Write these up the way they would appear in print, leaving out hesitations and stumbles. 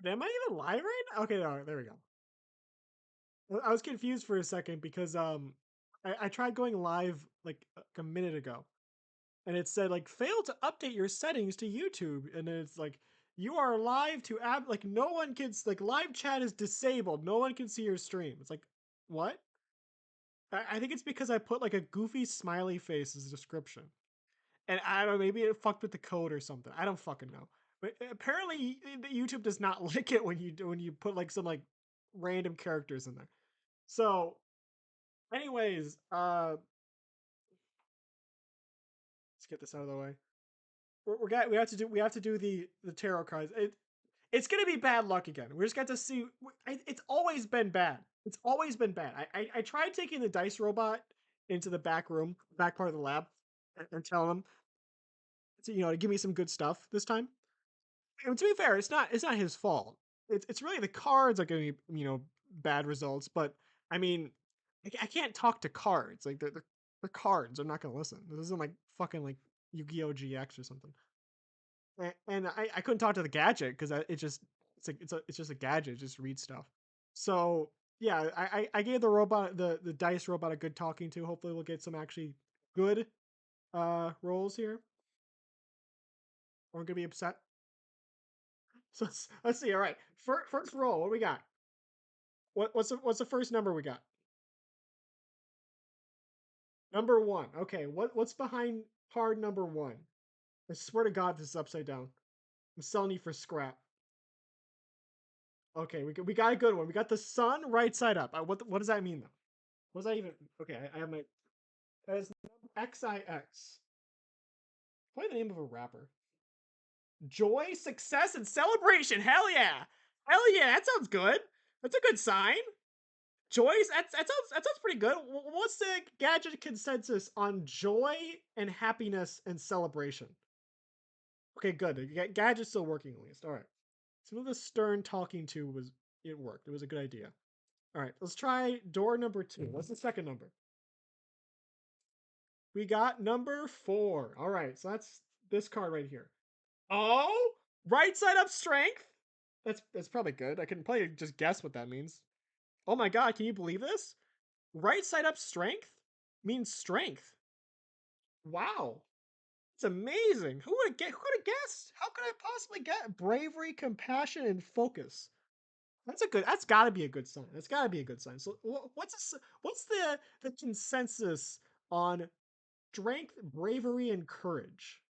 Am I even live right now? Okay, no, there we go. I was confused for a second because I tried going live like a minute ago, and it said like failed to update your settings to YouTube, and then it's like you are live to app like no one can like live chat is disabled. No one can see your stream. It's like what? I think it's because I put like a goofy smiley face as a description, and I don't know, maybe it fucked with the code or something. I don't fucking know. But apparently, YouTube does not like it when you put like some like random characters in there. So, anyways, let's get this out of the way. We have to do the tarot cards. It's gonna be bad luck again. We're just got to see. It's always been bad. It's always been bad. I tried taking the dice robot into the back room, back part of the lab, and telling him to to give me some good stuff this time. And to be fair, it's not his fault. It's really the cards are giving me bad results. But I mean, I can't talk to cards. Like the cards are not gonna listen. This isn't like fucking like Yu-Gi-Oh GX or something. And I couldn't talk to the gadget because it's just a gadget. It just reads stuff. So yeah, I gave the robot the dice robot a good talking to. Hopefully we'll get some actually good rolls here. Or I'm gonna be upset. So let's see. All right, first roll. What do we got? What's the first number we got? Number one. Okay, what's behind card number one? I swear to God, this is upside down. I'm selling you for scrap. Okay, we got a good one. We got the sun right side up. What does that mean though? What does that even? Okay, I have my that is XIX. Probably the name of a rapper. Joy, success, and celebration. Hell yeah! Hell yeah! That sounds good. That's a good sign. Joy. That sounds pretty good. What's the gadget consensus on joy and happiness and celebration? Okay, good. The gadget's still working at least. All right. Some of the stern talking to was it worked. It was a good idea. All right, let's try door number two. What's the second number? We got number four. All right, so that's this card right here. Oh, right side up strength. That's probably good. I can probably just guess what that means. Oh my god, can you believe this? Right side up strength means strength. Wow, it's amazing. Who would have guessed? How could I possibly get bravery, compassion, and focus? That's got to be a good sign. That's got to be a good sign. So what's the consensus on strength, bravery, and courage?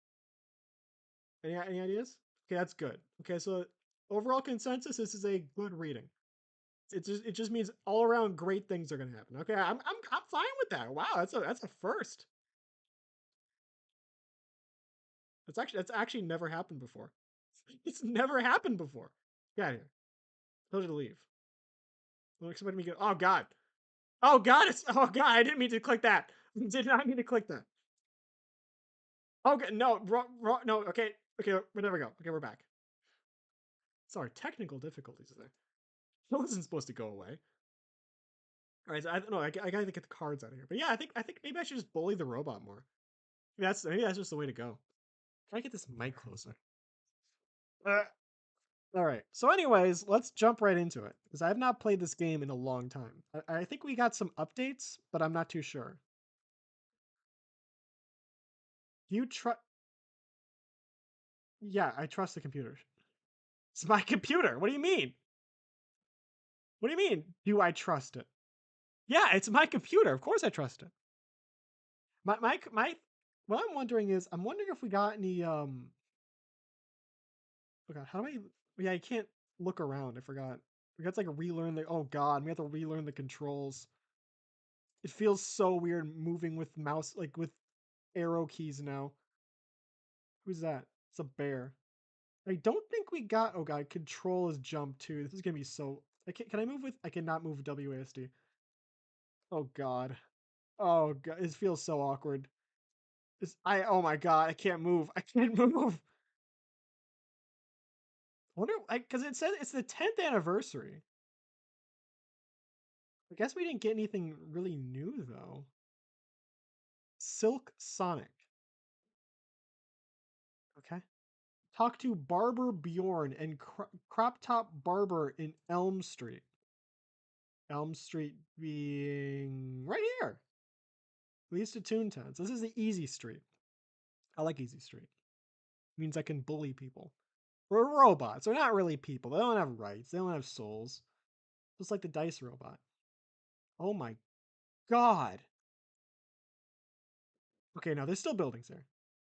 Any ideas? Okay, that's good. Okay, so overall consensus, this is a good reading. It just means all around great things are gonna happen. Okay, I'm fine with that. Wow, that's a first. That's actually never happened before. It's never happened before. Get out of here. Told you to leave. Don't expect me to go. Oh god. Oh god. Oh god. I didn't mean to click that. Did not mean to click that. Okay, no, no. Okay, okay. There we go. Okay, we're back. Sorry, technical difficulties there. That wasn't supposed to go away. All right, so I don't know. I gotta get the cards out of here. But yeah, I think maybe I should just bully the robot more. Maybe that's just the way to go. Can I get this mic closer? Uh, all right. So, anyways, let's jump right into it because I have not played this game in a long time. I think we got some updates, but I'm not too sure. You trust? Yeah, I trust the computer. It's my computer. What do you mean? What do you mean? Do I trust it? Yeah, it's my computer. Of course, I trust it. My. What I'm wondering is, I'm wondering if we got any. Okay, how do I? Yeah, I can't look around. I forgot. We got to like relearn the. Oh God, we have to relearn the controls. It feels so weird moving with mouse, like with arrow keys now. Who's that? It's a bear. I don't think we got. Oh God, control is jump too. This is gonna be so. Can I move with? I cannot move WASD. Oh God. Oh God, it feels so awkward. Oh my God, I can't move. I can't move. I wonder, because it says it's the 10th anniversary. I guess we didn't get anything really new though. Silk Sonic. Okay. Talk to Barber Bjorn and Crop Top Barber in Elm Street. Elm Street being right here. Leads to Toontown. So this is the easy street. I like easy street. It means I can bully people. We're robots. They're not really people. They don't have rights. They don't have souls. Just like the dice robot. Oh my god. Okay, now there's still buildings there.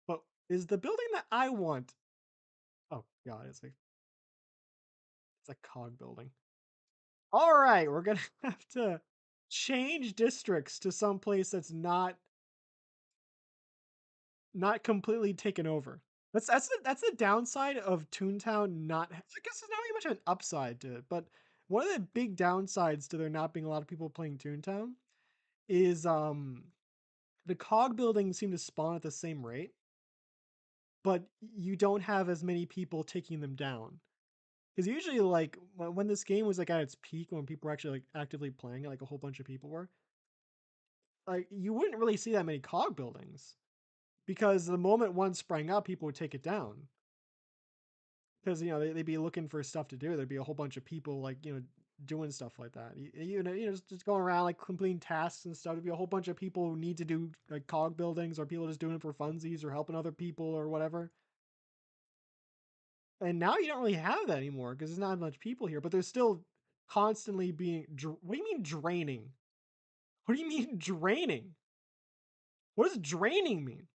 But is the building that I want? Oh god, it's a cog building. All right, we're gonna have to change districts to some place that's not completely taken over. That's the downside of Toontown. Not, I guess there's not really much of an upside to it, but one of the big downsides to there not being a lot of people playing Toontown is the cog buildings seem to spawn at the same rate, but you don't have as many people taking them down. Because usually, like when this game was like at its peak, when people were actually like actively playing it, like a whole bunch of people were, like you wouldn't really see that many cog buildings because the moment one sprang up, people would take it down. Because they'd be looking for stuff to do. There'd be a whole bunch of people like doing stuff like that. Just going around like completing tasks and stuff. There'd be a whole bunch of people who need to do like cog buildings, or people just doing it for funsies or helping other people or whatever. And now you don't really have that anymore because there's not much people here. But there's still constantly being. What do you mean draining? What do you mean draining? What does draining mean?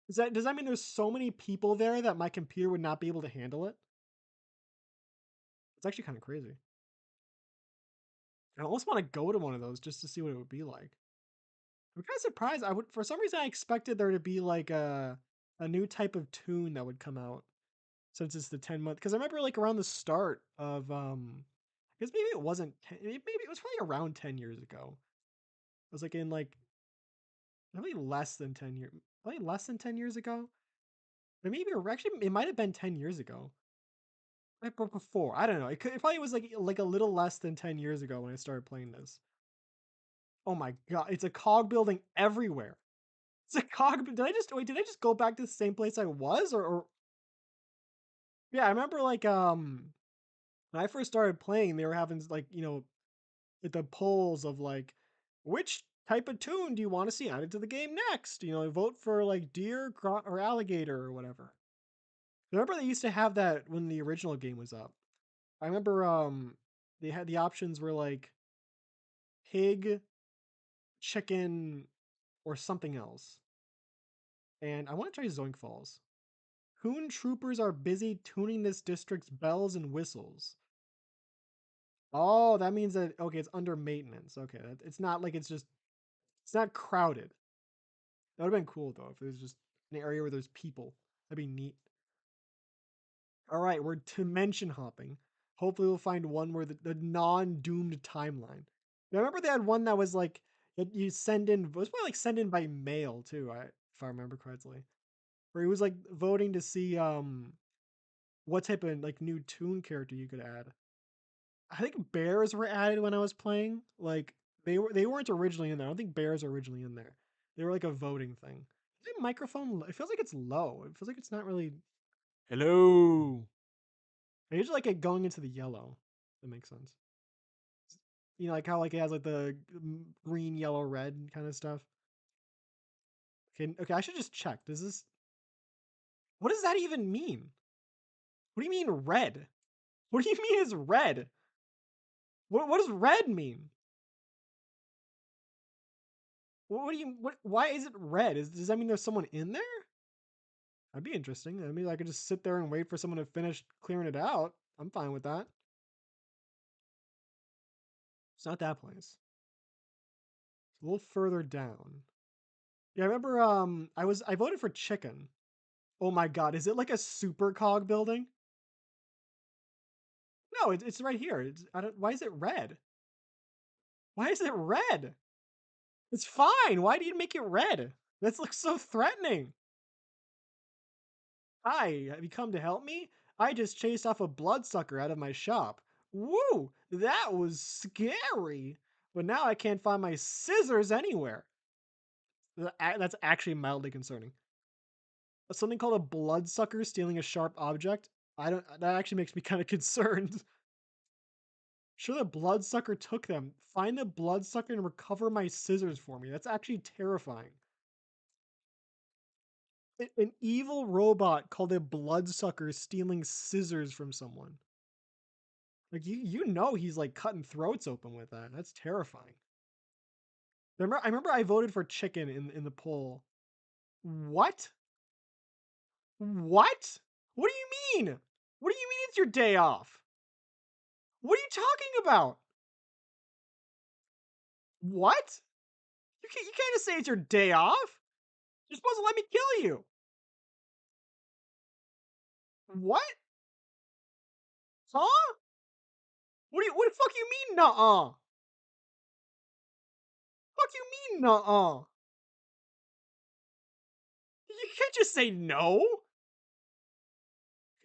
Does that mean there's so many people there that my computer would not be able to handle it? It's actually kind of crazy. I almost want to go to one of those just to see what it would be like. I'm kind of surprised. I would, for some reason, I expected there to be like a new type of tune that would come out since it's the 10-month. Because I remember like around the start of I guess maybe it wasn't maybe it was probably around 10 years ago. It was like in like probably less than 10 years, probably less than 10 years ago. Or maybe actually it might have been 10 years ago. Right before, I don't know. It probably was like a little less than 10 years ago when I started playing this. Oh my god, it's a cog building everywhere. It's a cog. Did I just wait? Did I just go back to the same place I was, or yeah? I remember like when I first started playing, they were having like the polls of like which type of tune do you want to see added to the game next? Vote for like deer, or alligator, or whatever. I remember they used to have that when the original game was up. I remember they had the options were like pig, chicken, or something else. And I want to try Zoink Falls. Coon troopers are busy tuning this district's bells and whistles. Oh, that means that okay, it's under maintenance. Okay, it's not like it's not crowded. That would have been cool though if it was just an area where there's people. That'd be neat. All right, we're dimension hopping. Hopefully, we'll find one where the non-doomed timeline. Now, I remember they had one that was like you send in. It was probably like send in by mail too. If I remember correctly, where he was like voting to see what type of like new toon character you could add. I think bears were added when I was playing. Like they weren't originally in there. I don't think bears are originally in there. They were like a voting thing. Is the microphone? It feels like it's low. It feels like it's not really. Hello. I usually like it going into the yellow. That makes sense. Like how like it has like the green, yellow, red kind of stuff. Okay, okay. I should just check. Does this? What does that even mean? What do you mean red? What do you mean is red? What does red mean? What do you what? Why is it red? Does that mean there's someone in there? That'd be interesting. I mean, I could just sit there and wait for someone to finish clearing it out. I'm fine with that. It's not that place. It's a little further down. Yeah, I remember. I voted for chicken. Oh my god, is it like a super cog building? No, it's right here. I don't. Why is it red? Why is it red? It's fine. Why do you make it red? That looks so threatening. Hi, have you come to help me? I just chased off a bloodsucker out of my shop. Woo! That was scary. But now I can't find my scissors anywhere. That's actually mildly concerning. something called a bloodsucker stealing a sharp object. I don't. That actually makes me kind of concerned. Sure, the bloodsucker took them. Find the bloodsucker and recover my scissors for me. That's actually terrifying. An evil robot called a bloodsucker stealing scissors from someone. Like you know he's like cutting throats open with that. That's terrifying. I remember I voted for chicken in the poll. What? What? What do you mean? What do you mean it's your day off? What are you talking about? What? You can't just say it's your day off. You're supposed to let me kill you. What? Huh? What the fuck you mean nuh-uh? Fuck you mean nuh-uh? You can't just say no.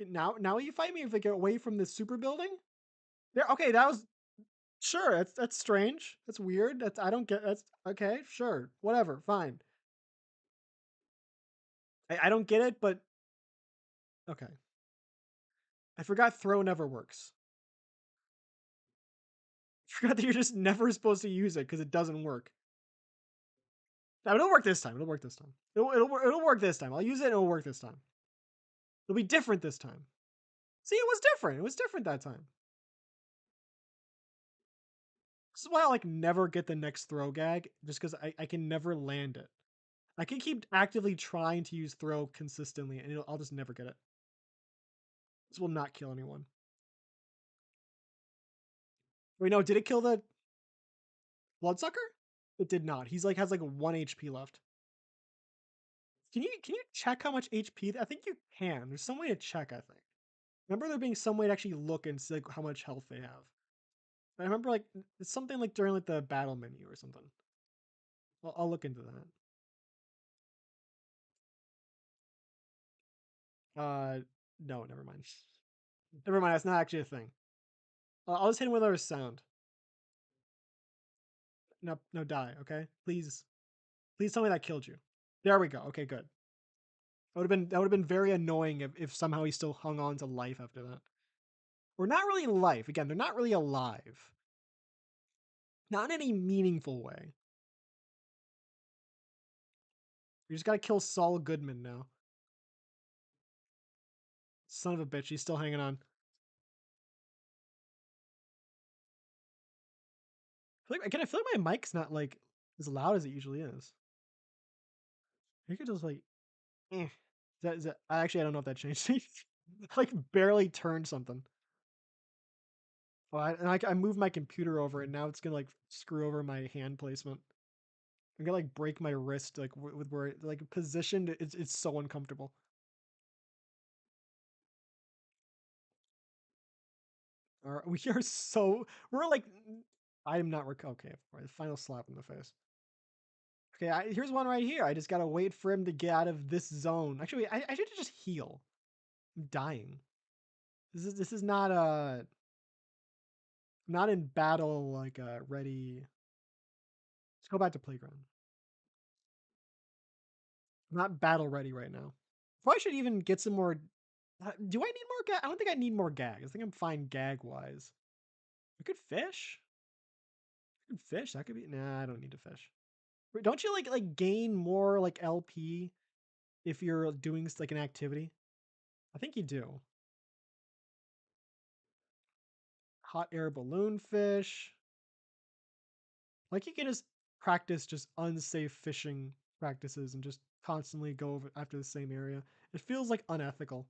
Now you fight me if I get away from the super building? Yeah, okay, that was sure. That's strange. That's weird. That's I don't get. That's okay. Sure, whatever. Fine. I don't get it, but okay. I forgot throw never works. I forgot that you're just never supposed to use it because it doesn't work. No, it'll work this time. It'll work this time. It'll work this time. I'll use it and it'll work this time. It'll be different this time. See, it was different. It was different that time. This is why I like never get the next throw gag, just because I can never land it. I can keep actively trying to use throw consistently, and I'll just never get it. This will not kill anyone. Wait, no, did it kill the bloodsucker? It did not. He's like has like 1 HP left. Can you check how much HP? I think you can. There's some way to check. I think. Remember there being some way to actually look and see like how much health they have. I remember like it's something like during like the battle menu or something. I'll look into that. Uh, no, never mind. Never mind. That's not actually a thing. I'll just hit him with our sound. No, no, die. Okay, please, please tell me that killed you. There we go. Okay, good. That would have been very annoying if somehow he still hung on to life after that. Or not really life. Again, they're not really alive. Not in any meaningful way. We just gotta kill Saul Goodman now. Son of a bitch, he's still hanging on. I feel like my mic's not like as loud as it usually is. You could just like, eh. Is that, actually, I don't know if that changed. Like barely turned something. Oh, I moved my computer over, and now it's gonna like screw over my hand placement. I'm gonna like break my wrist like with where like positioned. It's so uncomfortable. We are so we're like I am not okay. Final slap in the face. Okay, here's one right here. I just gotta wait for him to get out of this zone. Actually, I should just heal. I'm dying. This is not not in battle like ready. Let's go back to playground. I'm not battle ready right now. Probably should even get some more. Do I need more gag? I don't think I need more gag. I think I'm fine gag wise. I could fish. I could fish. That could be. Nah, I don't need to fish. Wait, don't you like gain more like LP if you're doing like an activity? I think you do. Hot air balloon fish. Like you can just practice just unsafe fishing practices and just constantly go over after the same area. It feels like unethical.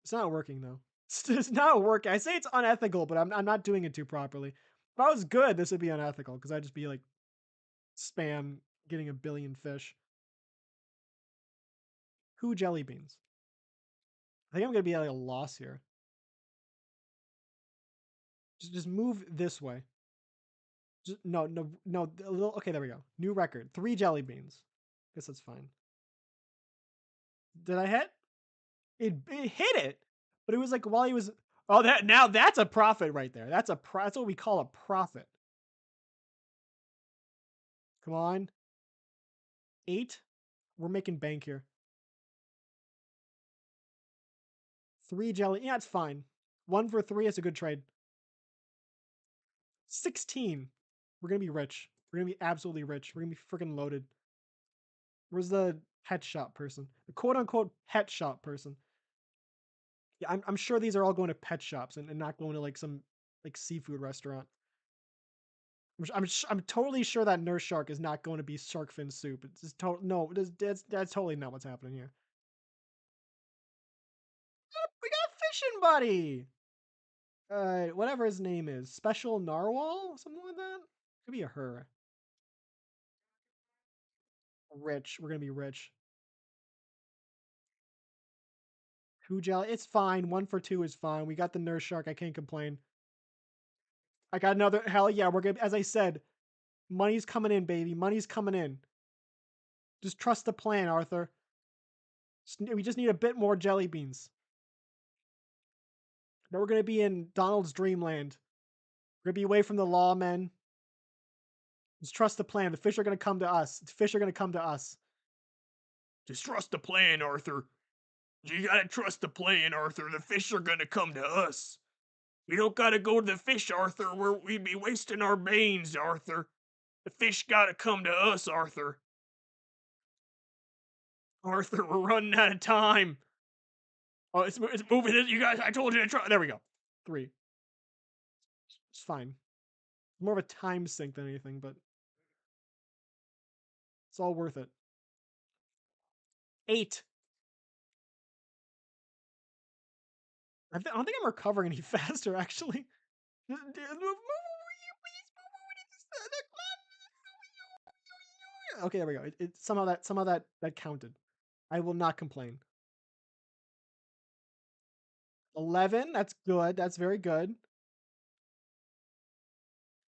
It's not working though. It's not working. I say it's unethical, but I'm not doing it too properly. If I was good, this would be unethical because I'd just be like spam getting a billion fish. Who jelly beans? I think I'm gonna be at a loss here. Just move this way. No, no, no. Okay, there we go. New record. 3 jelly beans. Guess that's fine. Did I hit? It hit it, but it was like while he was. Oh, that's a profit right there. That's what we call a profit. Come on, 8. We're making bank here. 3 jelly. Yeah, it's fine. 1 for 3 is a good trade. 16. We're gonna be rich. We're gonna be absolutely rich. We're gonna be freaking loaded. Where's the pet shop person? The quote unquote pet shop person. Yeah, I'm sure these are all going to pet shops and not going to like some like seafood restaurant. I'm totally sure that nurse shark is not going to be shark fin soup. It's just no, that's totally not what's happening here. We got a fishing buddy. Whatever his name is, Special Narwhal, something like that. Could be a her. Rich. We're gonna be rich. 2 jelly. It's fine. 1 for 2 is fine. We got the nurse shark. I can't complain. I got another. Hell yeah. We're gonna. As I said, money's coming in, baby. Money's coming in. Just trust the plan, Arthur. We just need a bit more jelly beans. Now we're gonna be in Donald's dreamland. We're gonna be away from the law, men. Just trust the plan. The fish are gonna come to us. The fish are gonna come to us. Just trust the plan, Arthur. You gotta trust the plan, Arthur. The fish are gonna come to us. We don't gotta go to the fish, Arthur. We'd be wasting our brains, Arthur. The fish gotta come to us, Arthur. Arthur, we're running out of time. Oh, it's moving. You guys, I told you to try. There we go. 3. It's fine. More of a time sink than anything, but it's all worth it. 8. I don't think I'm recovering any faster, actually. Okay, there we go. Somehow that counted. I will not complain. 11. That's good. That's very good.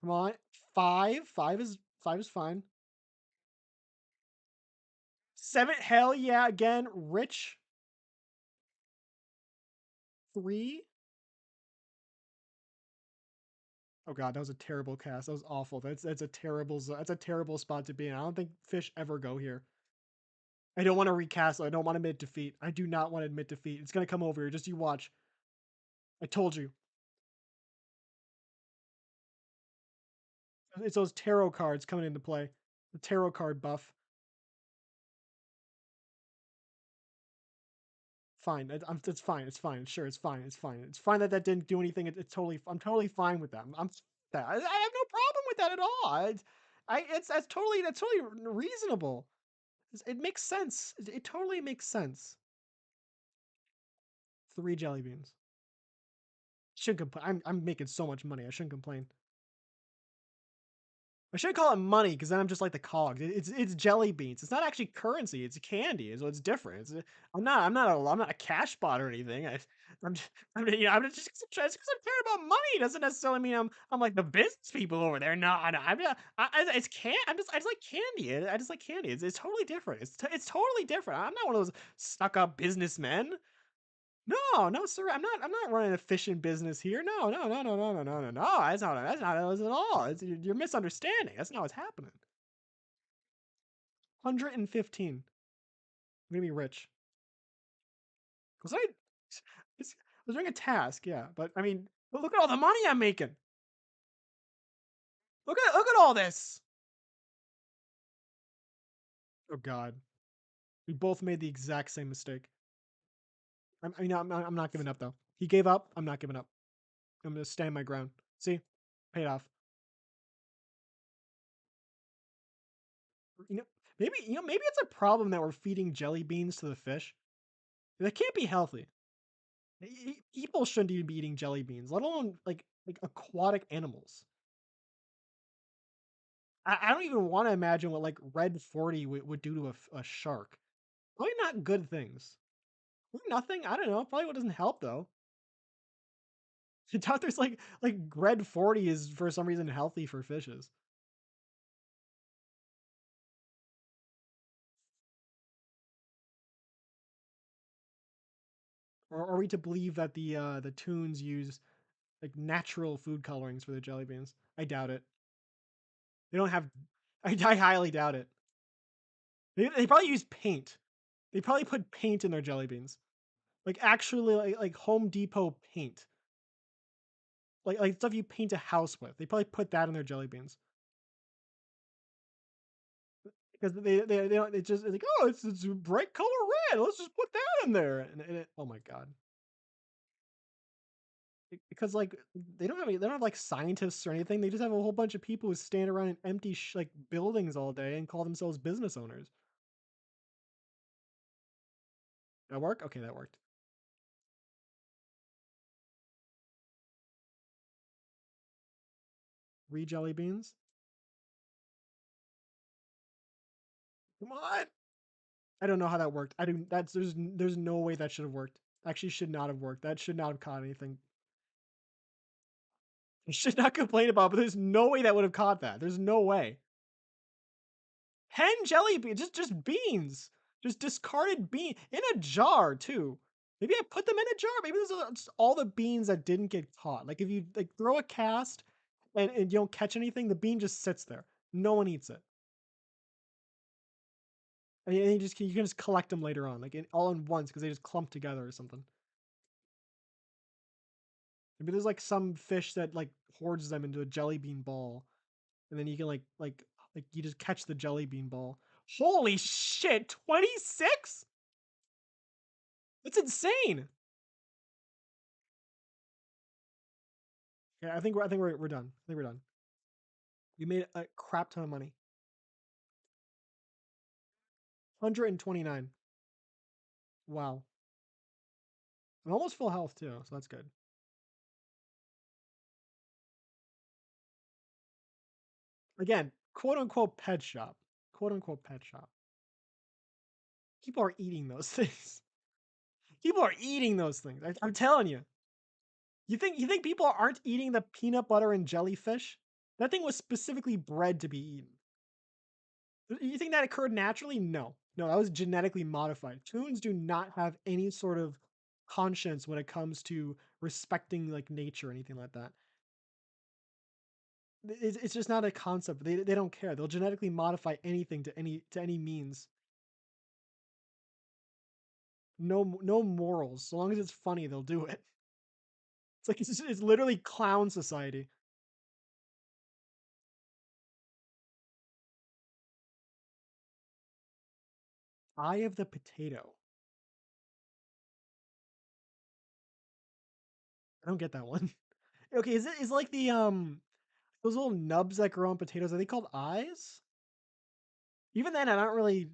Come on. 5. 5 is fine. 7. Hell yeah. Again, rich. 3. Oh god, that was a terrible cast. That was awful. That's a terrible spot to be in. I don't think fish ever go here. I don't want to recast. I don't want to admit defeat. I do not want to admit defeat. It's gonna come over here. Just you watch. I told you. It's those tarot cards coming into play. The tarot card buff. Fine. It's fine. It's fine. Sure, it's fine. It's fine. It's fine that that didn't do anything. It's totally. I'm totally fine with that. I have no problem with that at all. That's totally reasonable. It makes sense. It totally makes sense. 3 jelly beans. Shouldn't complain. I'm making so much money. I shouldn't complain. I shouldn't call it money because then I'm just like the cogs. It's jelly beans. It's not actually currency. It's candy. So it's different. I'm not a cash bot or anything. I'm just, I'm just because I'm caring about money doesn't necessarily mean I'm like the business people over there. No, no I'm not. It's can. I just like candy. I just like candy. It's totally different. It's totally different. I'm not one of those stuck up businessmen. No, no, sir. I'm not running a fishing business here. No, no, no, no, no, no, no, no, no. That's not it at all. You're misunderstanding. That's not what's happening. 115. I'm gonna be rich. Was I? I was doing a task, yeah. But I mean, look at all the money I'm making. Look at all this. Oh God, we both made the exact same mistake. I'm not giving up though. He gave up. I'm not giving up. I'm gonna stand my ground. See, paid off. You know, maybe it's a problem that we're feeding jelly beans to the fish. That can't be healthy. People shouldn't even be eating jelly beans, let alone like aquatic animals. I don't even want to imagine what like red 40 would do to a shark. Probably not good things. Maybe nothing. I don't know. Probably what doesn't help though. I thought there's like red 40 is for some reason healthy for fishes. Or are we to believe that the toons use like natural food colorings for their jelly beans? I doubt it. They don't have. I highly doubt it. They probably use paint. They probably put paint in their jelly beans. Like actually like Home Depot paint. Like stuff you paint a house with. They probably put that in their jelly beans. Because they don't, it's just it's like, oh, it's a bright color red. Let's just put that in there. And it, oh my god. Because like they don't have like scientists or anything. They just have a whole bunch of people who stand around in empty like buildings all day and call themselves business owners. That work? Okay, that worked. 3 jelly beans. Come on. I don't know how that worked. I do. That's there's no way that should have worked. Actually, should not have worked. That should not have caught anything. I should not complain about, but there's no way that would have caught that. There's no way. 10 jelly beans, just beans, just discarded bean in a jar too. Maybe I put them in a jar. Maybe those are just all the beans that didn't get caught. Like if you like throw a cast and you don't catch anything, the bean just sits there. No one eats it. And you can just collect them later on, like all in once because they just clump together or something. Maybe there's like some fish that like hoards them into a jelly bean ball, and then you can like you just catch the jelly bean ball. Holy shit, 26? That's insane. Yeah, I think we're done. I think we're done. We made a crap ton of money. 129. Wow. I'm almost full health too, so that's good. Again, quote unquote pet shop. Quote unquote pet shop. People are eating those things. People are eating those things. I'm telling you. You think people aren't eating the peanut butter and jellyfish? That thing was specifically bred to be eaten. You think that occurred naturally? No. No, that was genetically modified. Toons do not have any sort of conscience when it comes to respecting like nature or anything like that. It's just not a concept. They don't care. They'll genetically modify anything to any means. No morals. So long as it's funny, they'll do it. It's like it's literally clown society. Eye of the potato. I don't get that one. Okay, is like the those little nubs that grow on potatoes, are they called eyes? Even then, I don't really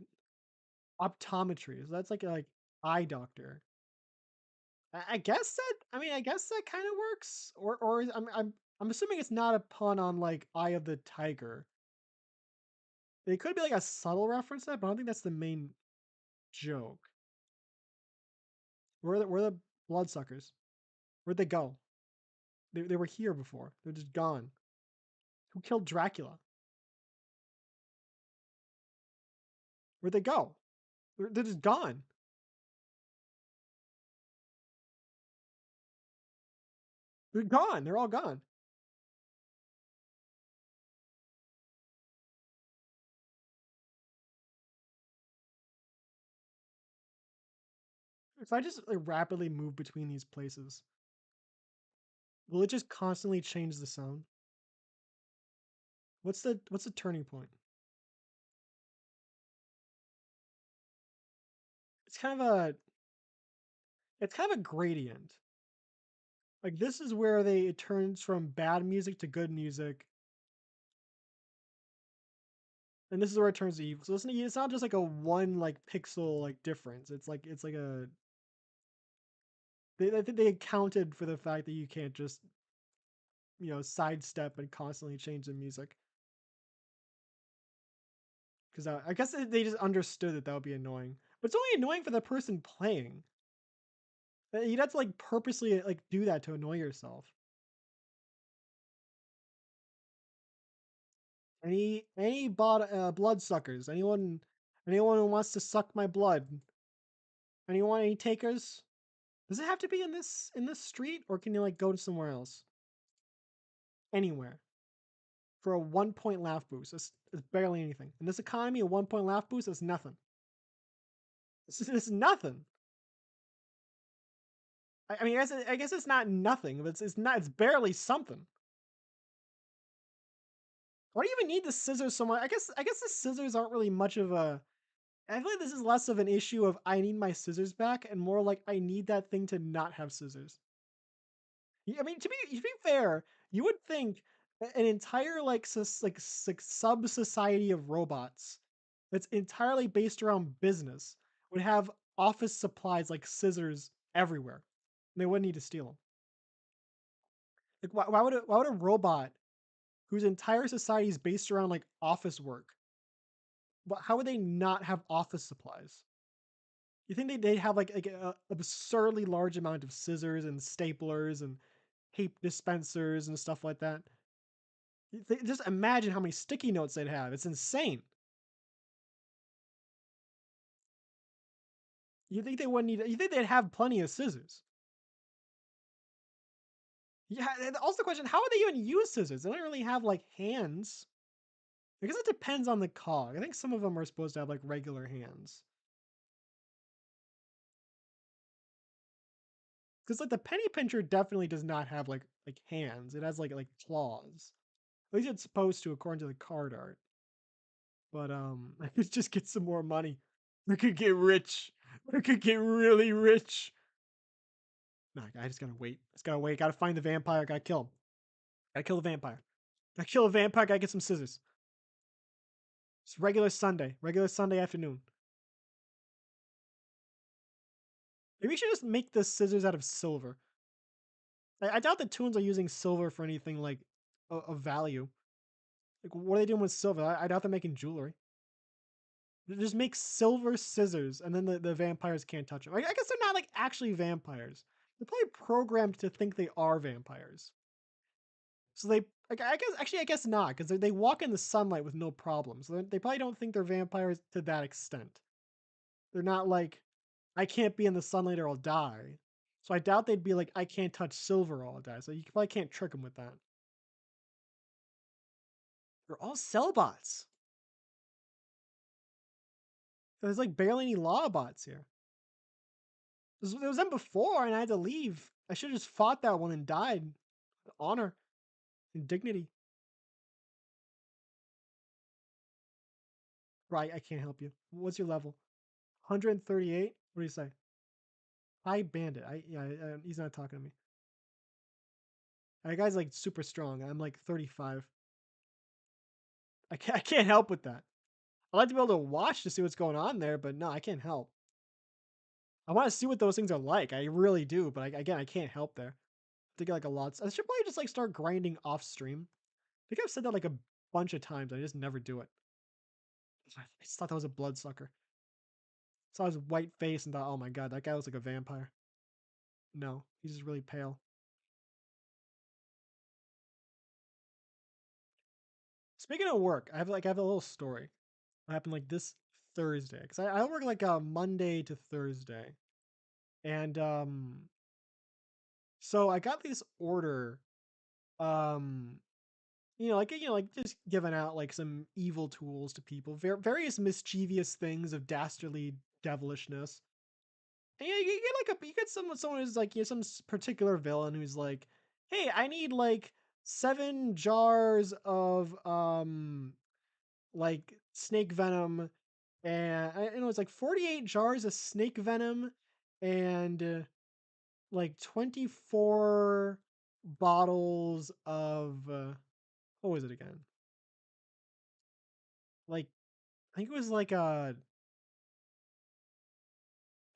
optometry. So that's like a eye doctor. I guess that I guess that kind of works. Or I'm assuming it's not a pun on like Eye of the Tiger. It could be like a subtle reference to that, but I don't think that's the main joke. Where are the bloodsuckers? Where'd they go? They were here before. They're just gone. Who killed Dracula? Where'd they go? They're just gone. They're gone. They're all gone. If I just like, rapidly move between these places, will it just constantly change the sound? What's the turning point? It's kind of a it's kind of a gradient. Like this is where it turns from bad music to good music, and this is where it turns to evil. So it's not just like a one like pixel like difference. It's like a I think they accounted for the fact that you can't just sidestep and constantly change the music because I guess they just understood that would be annoying. But it's only annoying for the person playing. You'd have to like purposely like do that to annoy yourself. Any blood suckers? Anyone who wants to suck my blood? Anyone? Any takers? Does it have to be in this street, or can you like go to somewhere else? Anywhere for a 1 point laugh boost. It's barely anything in this economy. A 1 point laugh boost is nothing. It's nothing. I mean, I guess it's not nothing, but it's not. It's barely something. Why do you even need the scissors so much? I guess the scissors aren't really much of a. I feel like this is less of an issue of I need my scissors back, and more like I need that thing to not have scissors. I mean, to be fair, you would think an entire sub society of robots that's entirely based around business would have office supplies like scissors everywhere. They wouldn't need to steal them. Like, why would a robot whose entire society is based around like office work, how would they not have office supplies? You think they'd have like a absurdly large amount of scissors and staplers and tape dispensers and stuff like that? Just imagine how many sticky notes they'd have. It's insane. You think they wouldn't need? You think they'd have plenty of scissors? Yeah. And also, the question: how would they even use scissors? They don't really have like hands. I guess it depends on the cog. I think some of them are supposed to have like regular hands. Because like the penny pincher definitely does not have like hands. It has like claws. At least it's supposed to, according to the card art. But I could just get some more money. We could get rich. We could get really rich. No, I just gotta wait. Just gotta wait. Gotta find the vampire. Gotta kill him. Gotta kill the vampire. Gotta kill a vampire. Gotta get some scissors. It's regular Sunday. Regular Sunday afternoon. Maybe we should just make the scissors out of silver. I doubt the Toons are using silver for anything like of value. Like, what are they doing with silver? I doubt they're making jewelry. Just make silver scissors, and then the vampires can't touch them. I guess they're not like actually vampires. They're probably programmed to think they are vampires. So I guess actually I guess not because they walk in the sunlight with no problem. So they probably don't think they're vampires to that extent. They're not like I can't be in the sunlight or I'll die. So I doubt they'd be like I can't touch silver or I'll die. So you probably can't trick them with that. They're all cell bots. There's like barely any law bots here. There was them before, and I had to leave. I should have just fought that one and died. Honor and dignity. Right, I can't help you. What's your level? 138. What do you say? High bandit. He's not talking to me. That guy's like super strong. I'm like 35. I can't help with that. I'd like to be able to watch to see what's going on there, but no, I can't help. I want to see what those things are like. I really do, but again, I can't help there. I think like a lot. I should probably just like start grinding off stream. I think I've said that like a bunch of times. I just never do it. I just thought that was a bloodsucker. Saw his white face and thought, oh my god, that guy looks like a vampire. No, he's just really pale. Speaking of work, I have a little story. What happened like this Thursday? Because I work like Monday to Thursday, and so I got this order. Um, like just giving out like some evil tools to people, various mischievous things of dastardly devilishness. And you get like you get someone who's like some particular villain who's like, hey, I need like 7 jars of like snake venom, and it's like 48 jars of snake venom, and like 24 bottles of what was it again? Like I think it was like it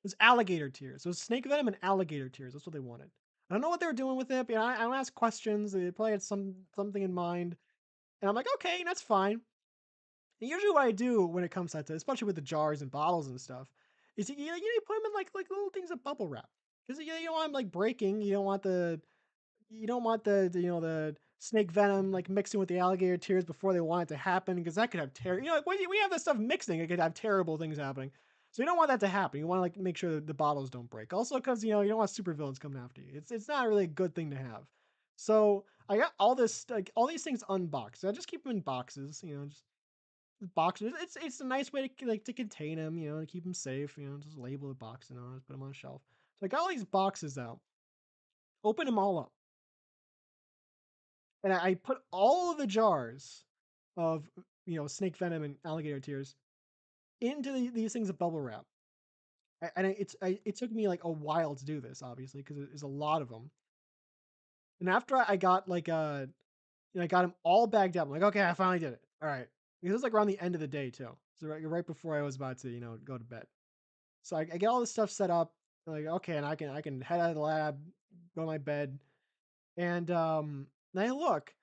was alligator tears. It was snake venom and alligator tears. That's what they wanted. I don't know what they were doing with it, but I don't ask questions. They probably had something in mind, and I'm like, okay, that's fine. And usually, what I do when it comes to that, especially with the jars and bottles and stuff, is you put them in like little things of bubble wrap because you don't want them like breaking. You don't want the snake venom like mixing with the alligator tears before they want it to happen because that could have like when we have this stuff mixing, it could have terrible things happening. So you don't want that to happen. You want to like make sure that the bottles don't break. Also, because you don't want supervillains coming after you. It's not really a good thing to have. So I got all these things unboxed. So I just keep them in boxes. Just boxes. It's a nice way to like to contain them. To keep them safe. Just label the box and just put them on a shelf. So I got all these boxes out. Open them all up, and I put all of the jars of snake venom and alligator tears into these things of bubble wrap. And it took me like a while to do this, obviously, because there's a lot of them. And after I got like I got them all bagged up. I'm like, okay, I finally did it. All right, because it was like around the end of the day too, so right before I was about to go to bed. So I get all this stuff set up. Like, okay, and I can head out of the lab, go to my bed, and then I look,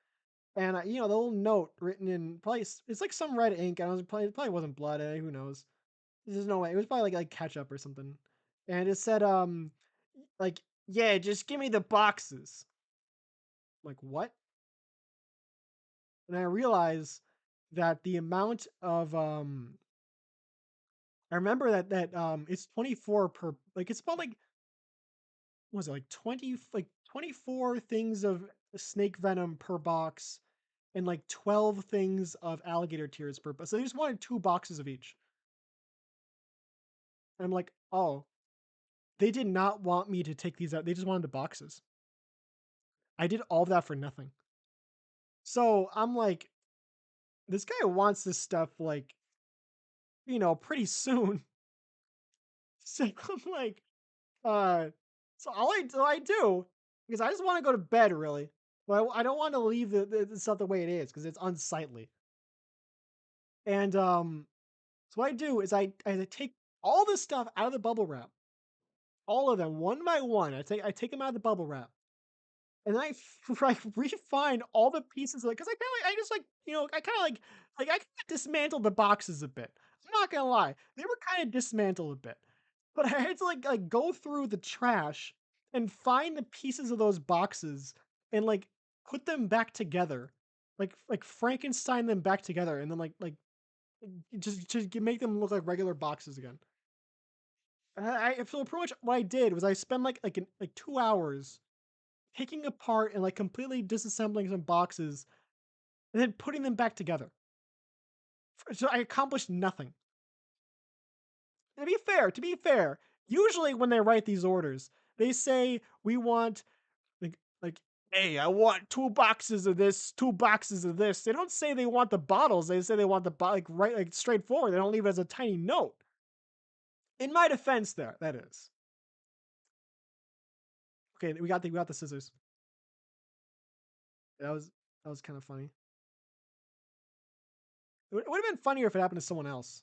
and the little note written in probably it's like some red ink. And I was probably it probably wasn't blood. Who knows? There's no way. It was probably like ketchup or something. And it said like, yeah, just give me the boxes. Like, what? And I realize that the amount of I remember that it's 24 per, like it's about like, what was it, like 20, like 24 things of snake venom per box, and like 12 things of alligator tears per box. So they just wanted 2 boxes of each. And I'm like, oh, they did not want me to take these out. They just wanted the boxes. I did all that for nothing. So I'm like, this guy wants this stuff like, pretty soon. So I'm like, uh, so all I do, because I just want to go to bed really, but I don't want to leave the stuff the way it is because it's unsightly. And so what I do is I take all this stuff out of the bubble wrap, all of them one by one. I take them out of the bubble wrap, and then I refine all the pieces of it because I kind of I just like I kind of like I kind of dismantled the boxes a bit. I'm not gonna lie, they were kind of dismantled a bit, but I had to like go through the trash and find the pieces of those boxes and like put them back together, like Frankenstein them back together, and then like just to make them look like regular boxes again. So pretty much what I did was I spent like 2 hours taking apart and like completely disassembling some boxes and then putting them back together. So I accomplished nothing. To be fair, usually when they write these orders, they say we want like hey, I want 2 boxes of this, 2 boxes of this. They don't say they want the bottles. They say they want like right like straightforward. They don't leave it as a tiny note. In my defense, there that is okay. We got the scissors. That was that was kind of funny. It would have been funnier if it happened to someone else.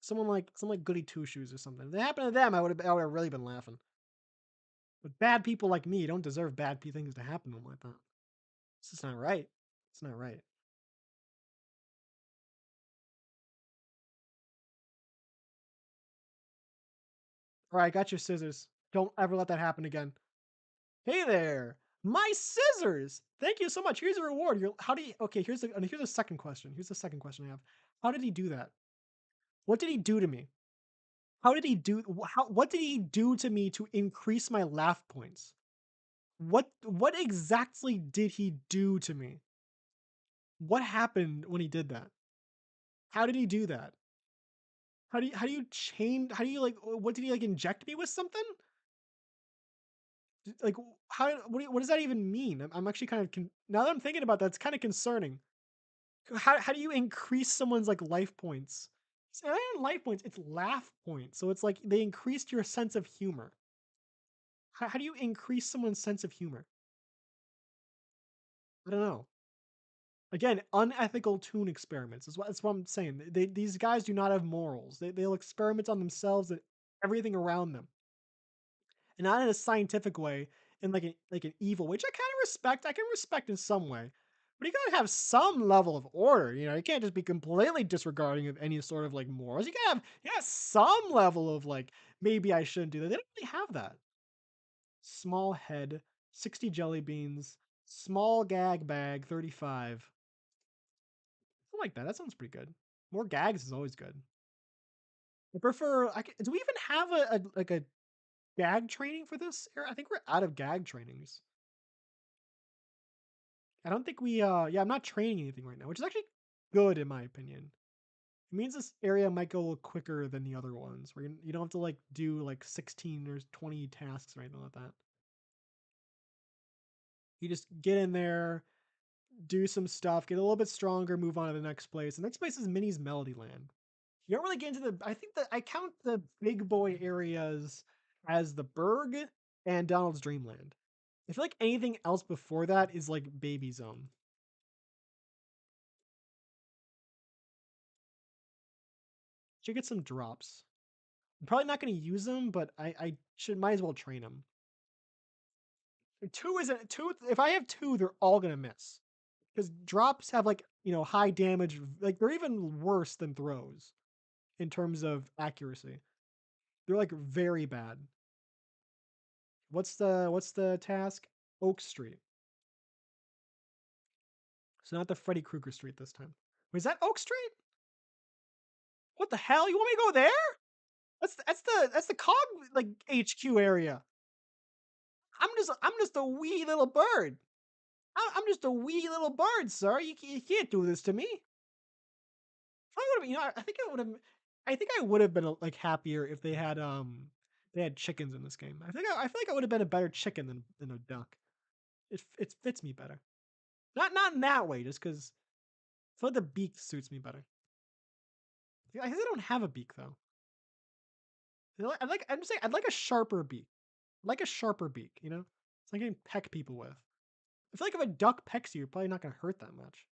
Someone like Goody Two Shoes or something. If it happened to them, I would have really been laughing. But bad people like me don't deserve bad things to happen to them like that. It's just not right. It's not right. All right, I got your scissors. Don't ever let that happen again. Hey there, my scissors. Thank you so much. Here's a reward. How do you? Okay, here's a second question. Here's the second question I have. How did he do that? What did he do to me? How did he do? What did he do to me to increase my laugh points? What exactly did he do to me? What happened when he did that? How did he do that? How do you change? How do you like? What did he like inject me with something? Like how? What does that even mean? I'm actually kind of now that I'm thinking about that, it's kind of concerning. How do you increase someone's like life points? It's not even life points. It's laugh points. So it's like they increased your sense of humor. How do you increase someone's sense of humor? I don't know. Again, unethical tune experiments is that's what I'm saying. These guys do not have morals. They'll experiment on themselves and everything around them, and not in a scientific way, in like an evil, which I kind of respect. I can respect in some way, but you gotta have some level of order. You can't just be completely disregarding of any sort of like morals. You gotta have some level of like maybe I shouldn't do that. They don't really have that. Small head, 60 jelly beans, small gag bag, 35. I like that. That sounds pretty good. More gags is always good. I prefer. Do we even have a gag training for this era? I think we're out of gag trainings. I don't think we. Yeah, I'm not training anything right now, which is actually good in my opinion. It means this area might go a little quicker than the other ones, where you don't have to like do like 16 or 20 tasks or anything like that. You just get in there, do some stuff, get a little bit stronger, move on to the next place. The next place is Minnie's Melody Land. You don't really get into the. I think that I count the big boy areas as the Berg and Donald's Dreamland. I feel like anything else before that is like Baby Zone. Should get some drops. I'm probably not going to use them, but I should might as well train them. Two isn't two. If I have two, they're all going to miss because drops have like high damage. Like they're even worse than throws in terms of accuracy. They're like very bad. What's the task? Oak Street. So not the Freddy Krueger Street this time. Wait, is that Oak Street? What the hell? You want me to go there? That's the cog like HQ area. I'm just a wee little bird. I'm just a wee little bird, sir. You can't do this to me. I would have, I think I would have. I think I would have been like happier if they had chickens in this game. I feel like I would have been a better chicken than a duck. It fits me better. Not in that way, just because I feel like the beak suits me better. I guess I don't have a beak though. I'm just saying I'd like a sharper beak. I'd like a sharper beak, It's like I can peck people with. I feel like if a duck pecks you, you're probably not gonna hurt that much.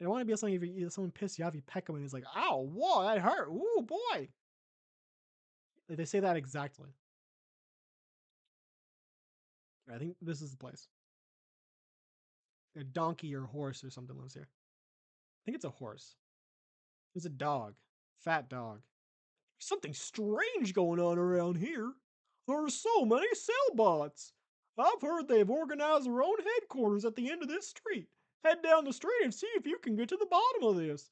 I don't want to be something if someone pisses you off, you peck him and he's like, "Ow, whoa, that hurt! Ooh, boy!" Like, they say that exactly. I think this is the place. A donkey or horse or something lives here. I think it's a horse. It's a dog, fat dog. Something strange going on around here. There are so many Cellbots. I've heard they've organized their own headquarters at the end of this street. Head down the street and see if you can get to the bottom of this.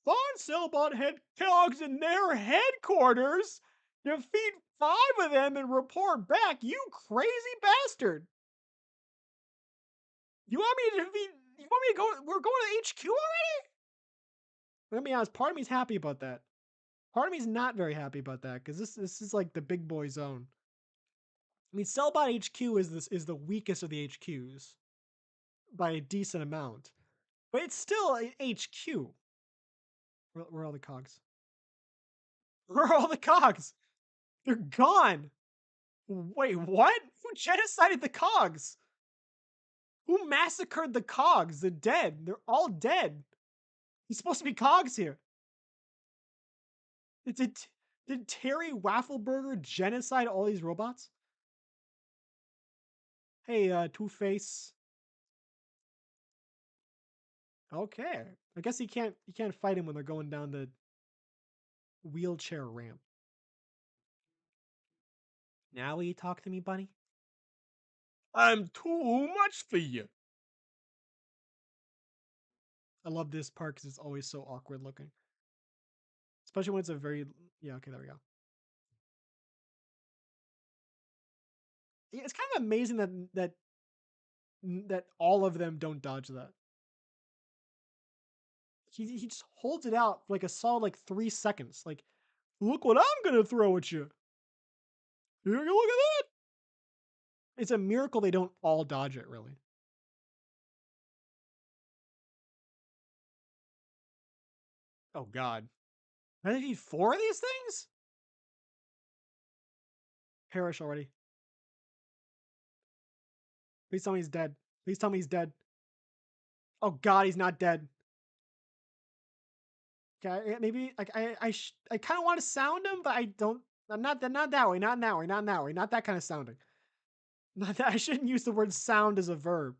Find Cellbot head cogs in their headquarters, defeat 5 of them, and report back, you crazy bastard. You want me to defeat? You want me to go? We're going to HQ already? Let me be honest. Part of me's happy about that. Part of me's not very happy about that because this is like the big boy zone. I mean, Cellbot HQ is the weakest of the HQs by a decent amount, but it's still an HQ. Where are all the cogs? Where are all the cogs? They're gone. Wait, what? Who genocided the cogs? Who massacred the cogs? They're dead. They're all dead. He's supposed to be cogs here. Did Terry Waffleburger genocide all these robots? Hey, Two-Face. Okay. I guess you can't fight him when they're going down the wheelchair ramp. Now will you talk to me, buddy? I'm too much for you. I love this part because it's always so awkward looking. Especially when it's a very yeah, okay, there we go. Yeah, it's kind of amazing that all of them don't dodge that. He just holds it out for like a solid like 3 seconds. Like, look what I'm gonna throw at you. Here, look at that. It's a miracle they don't all dodge it, really. Oh God. I need 4 of these things? Perish already. Please tell me he's dead. Please tell me he's dead. Oh God, he's not dead. Okay, maybe like I kind of want to sound him, but I don't. I'm not that way. Not in that way. Not in that way. Not that kind of sounding. Not that I shouldn't use the word sound as a verb.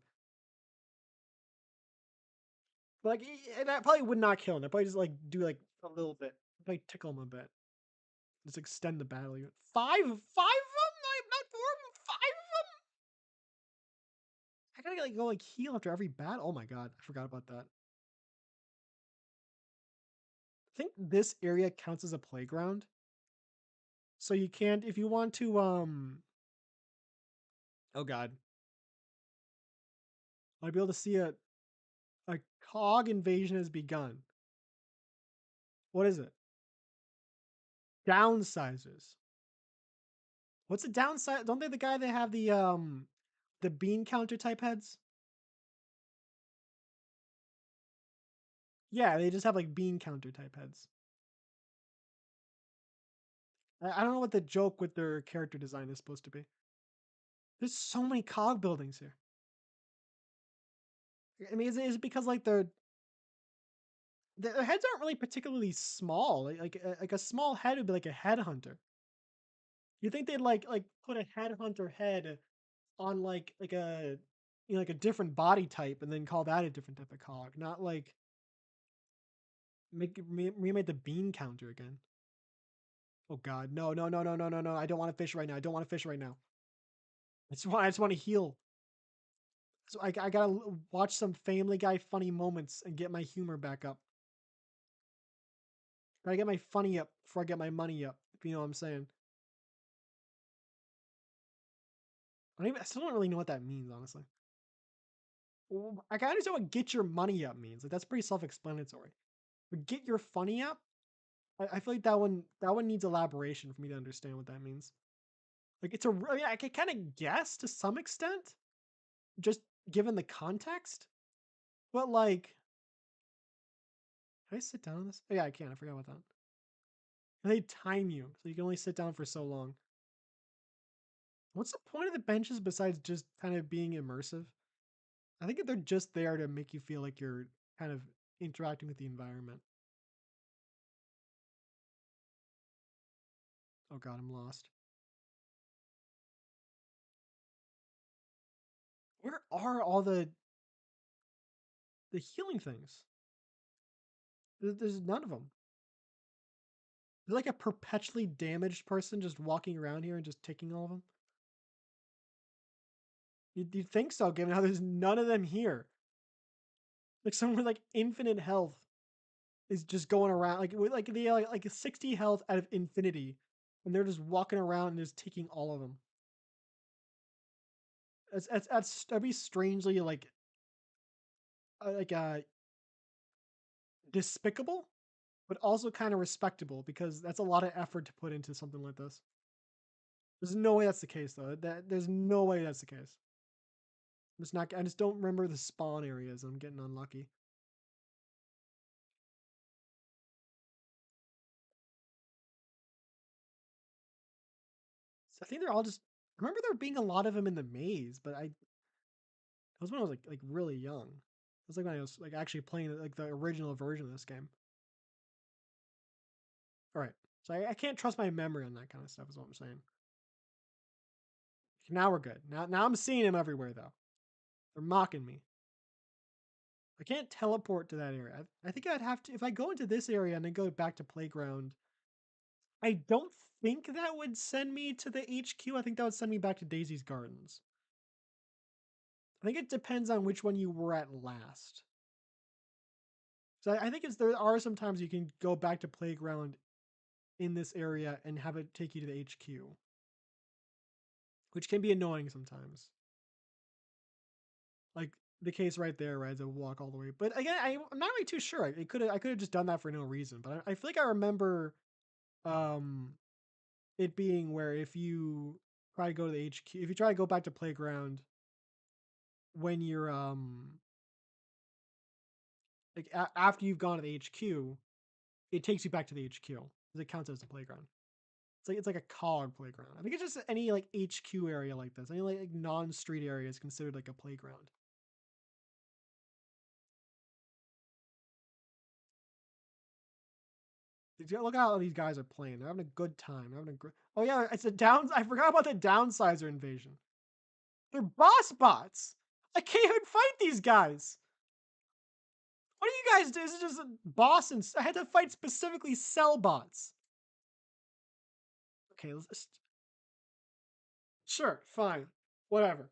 But like that probably would not kill him. I probably just like do like a little bit. Probably tickle him a bit. Just extend the battle. 5 of them? Not 4 of them. 5 of them. I gotta like go like heal after every battle. Oh my God, I forgot about that. I think this area counts as a playground. So you can't if you want to oh God. I'd be able to see a cog invasion has begun. What is it? Downsizers. What's the downside? Don't they the guy that have the bean counter type heads? Yeah, they just have like bean counter type heads. I don't know what the joke with their character design is supposed to be. There's so many cog buildings here. I mean, is it because like their heads aren't really particularly small? Like a small head would be like a headhunter. You think they'd like put a headhunter head on like a like a different body type and then call that a different type of cog, not like remake the bean counter again. Oh God, no, no, no, no, no, no, no! I don't want to fish right now. I don't want to fish right now. I just want to heal. So I gotta watch some Family Guy funny moments and get my humor back up. Gotta get my funny up before I get my money up. If you know what I'm saying. I still don't really know what that means, honestly. Well, I can understand what "get your money up" means. Like that's pretty self-explanatory. But "get your funny up," I feel like that one needs elaboration for me to understand what that means. Like it's a I mean, I can kind of guess to some extent, just given the context. But like, can I sit down on this? Oh, yeah, I can. I forgot about that. And they time you, so you can only sit down for so long. What's the point of the benches besides just kind of being immersive? I think they're just there to make you feel like you're kind of interacting with the environment. Oh God, I'm lost. Where are all the healing things? There's none of them. There's like a perpetually damaged person just walking around here and just taking all of them. You'd think so, given how there's none of them here. Like someone with like infinite health is just going around like with like the like a 60 health out of infinity, and they're just walking around and just taking all of them. That'd be strangely like despicable, but also kind of respectable because that's a lot of effort to put into something like this. There's no way that's the case though. There's no way that's the case. I'm just not. I just don't remember the spawn areas. I'm getting unlucky. So I think they're all just. I remember there being a lot of them in the maze, but that was when I was like really young. It was like when I was like actually playing like the original version of this game. All right, so I can't trust my memory on that kind of stuff. Is what I'm saying. Now we're good. Now I'm seeing him everywhere though. They're mocking me. I can't teleport to that area. I think I'd have to if I go into this area and then go back to playground. I don't think that would send me to the HQ. I think that would send me back to Daisy's Gardens. I think it depends on which one you were at last. So I think there are some times you can go back to playground in this area and have it take you to the HQ, which can be annoying sometimes. Like the case right there, right? To walk all the way. But again, I'm not really too sure. I could have just done that for no reason. But I feel like I remember um it being where if you try to go to the HQ, if you try to go back to playground when you're like after you've gone to the HQ, it takes you back to the HQ because it counts as a playground. It's like a cog playground. I think it's just any like HQ area like this. Any like non-street area is considered like a playground. Look at how these guys are playing. They're having a good time. They're having a oh yeah, it's a downs. I forgot about the downsizer invasion. They're boss bots. I can't even fight these guys. What do you guys do? This is just a boss, and I had to fight specifically cell bots. Okay, sure, fine, whatever.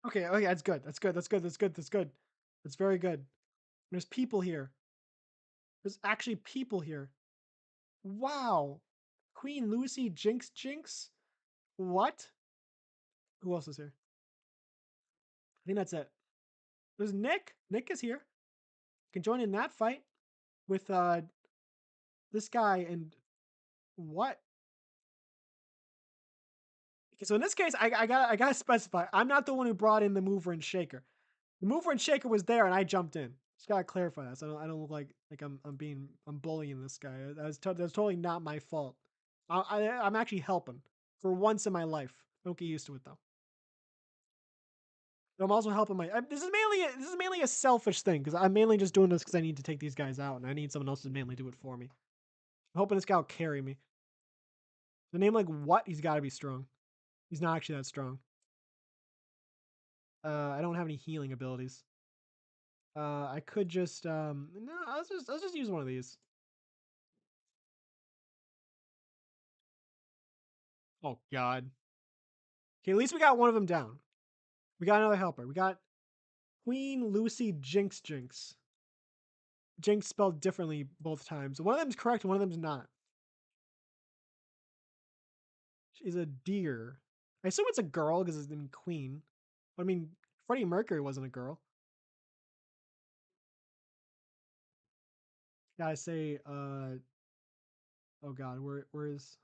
Okay, okay, that's good. That's good. That's good. That's good. That's good. That's very good. There's people here. There's actually people here. Wow. Queen Lucy Jinx Jinx? What? Who else is here? I think that's it. There's Nick. Nick is here. Can join in that fight with this guy and what? Okay, so in this case, I gotta specify. I'm not the one who brought in the mover and shaker. The mover and shaker was there, and I jumped in. Just gotta clarify that. So I don't look like I'm bullying this guy. That's totally not my fault. I'm actually helping for once in my life. Don't get used to it though. I'm also helping this is mainly a selfish thing because I'm mainly just doing this because I need to take these guys out and I need someone else to mainly do it for me. I'm hoping this guy will carry me. The name like what? He's got to be strong. He's not actually that strong. I don't have any healing abilities. I could just no. Let's just use one of these. Oh God. Okay, at least we got one of them down. We got another helper. We got Queen Lucy Jinx Jinx. Jinx spelled differently both times. One of them's correct, one of them's not. She's a deer. I assume it's a girl because it's in Queen. But I mean, Freddie Mercury wasn't a girl. Gotta say, oh God, where is?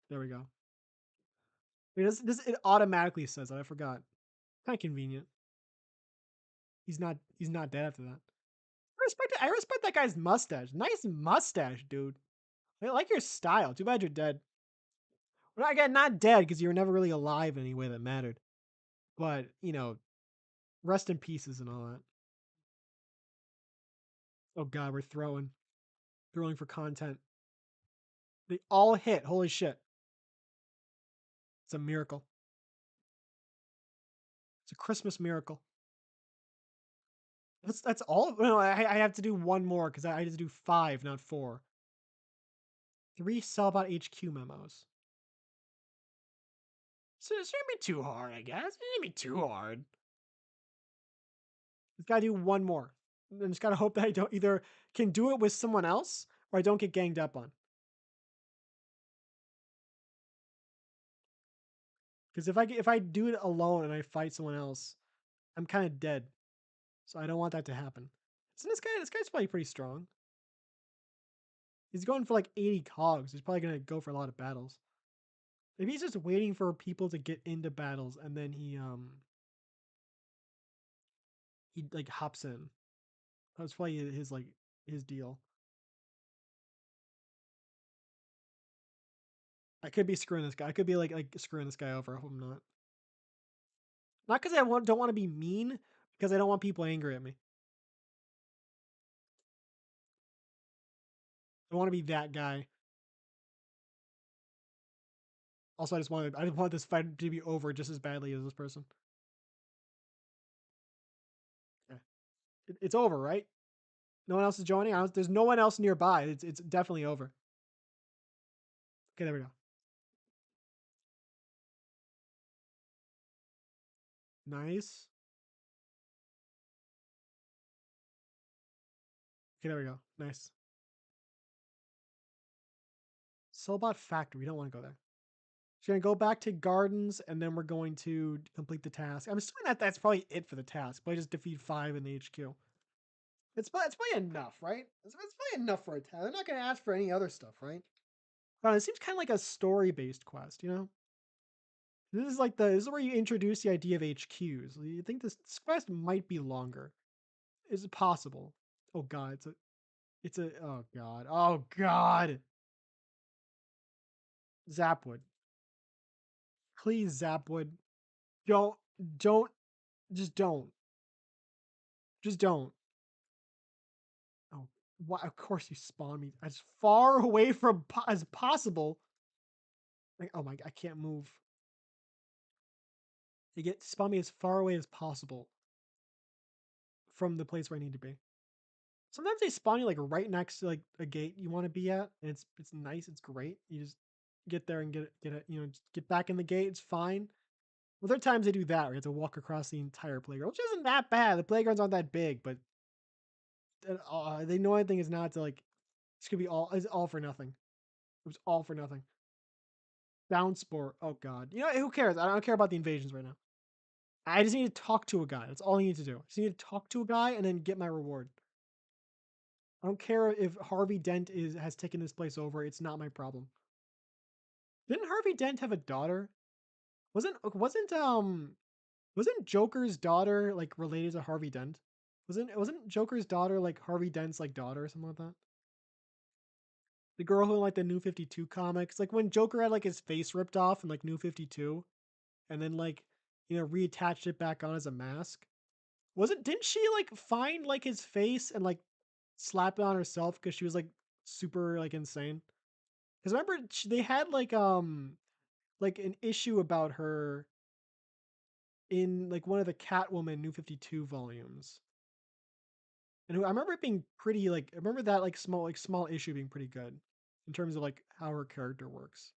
There we go. Wait, this it automatically says that. I forgot. Kind of convenient. He's not dead after that. I respect that guy's mustache. Nice mustache, dude. I like your style. Too bad you're dead. Well, again, not dead because you were never really alive in any way that mattered. But rest in pieces and all that. Oh God, we're throwing for content. They all hit. Holy shit! It's a miracle. It's a Christmas miracle. That's all. No, I have to do one more because I had to do 5, not 4. 3 Cellbot HQ memos. So it shouldn't be too hard, I guess. It shouldn't be too hard. Just gotta do one more. And just gotta hope that I don't either can do it with someone else or I don't get ganged up on. Because if I do it alone and I fight someone else, I'm kind of dead. So I don't want that to happen. So this guy's probably pretty strong. He's going for like 80 cogs. He's probably gonna go for a lot of battles. Maybe he's just waiting for people to get into battles and then he like hops in. That's probably his deal. I could be screwing this guy. I could be like screwing this guy over. I hope I'm not. Not because don't want to be mean, because I don't want people angry at me. I don't want to be that guy. Also, I just want this fight to be over just as badly as this person. Okay. It's over, right? No one else is joining. There's no one else nearby. It's definitely over. Okay, there we go. Nice. Okay, there we go. Nice. Soulbot Factory. We don't want to go there. So we're gonna go back to gardens, and then we're going to complete the task. I'm assuming that that's probably it for the task. Probably just defeat 5 in the HQ. It's probably enough, right? It's probably enough for a task. They're not gonna ask for any other stuff, right? It seems kind of like a story-based quest, you know? This is where you introduce the idea of HQs. You think this quest might be longer? Is it possible? Oh God, oh God, oh God! Zapwood, please, Zapwood, don't, don't, just don't, just don't. Oh, why? Of course you spawn me as far away from as possible. Like, oh my, I can't move. They get spawn me as far away as possible from the place where I need to be. Sometimes they spawn you like right next to like a gate you want to be at, and it's nice, it's great. You just get there and get it, just get back in the gate. It's fine. Other times they do that where you have to walk across the entire playground, which isn't that bad. The playgrounds aren't that big, but they know anything is not to like. This could be it's all for nothing. It was all for nothing. Down sport. Oh God. Who cares? I don't care about the invasions right now. I just need to talk to a guy. That's all I need to do. I just need to talk to a guy and then get my reward. I don't care if Harvey Dent has taken this place over. It's not my problem. Didn't Harvey Dent have a daughter? Wasn't Joker's daughter like related to Harvey Dent? Wasn't Joker's daughter like Harvey Dent's like daughter or something like that? The girl who in like the New 52 comics, like when Joker had like his face ripped off in like New 52 and then like reattached it back on as a mask. Didn't she like find like his face and like slap it on herself because she was like super like insane? Because remember they had like an issue about her in like one of the Catwoman New 52 volumes. And I remember it being pretty like I remember that like small issue being pretty good in terms of like how her character works.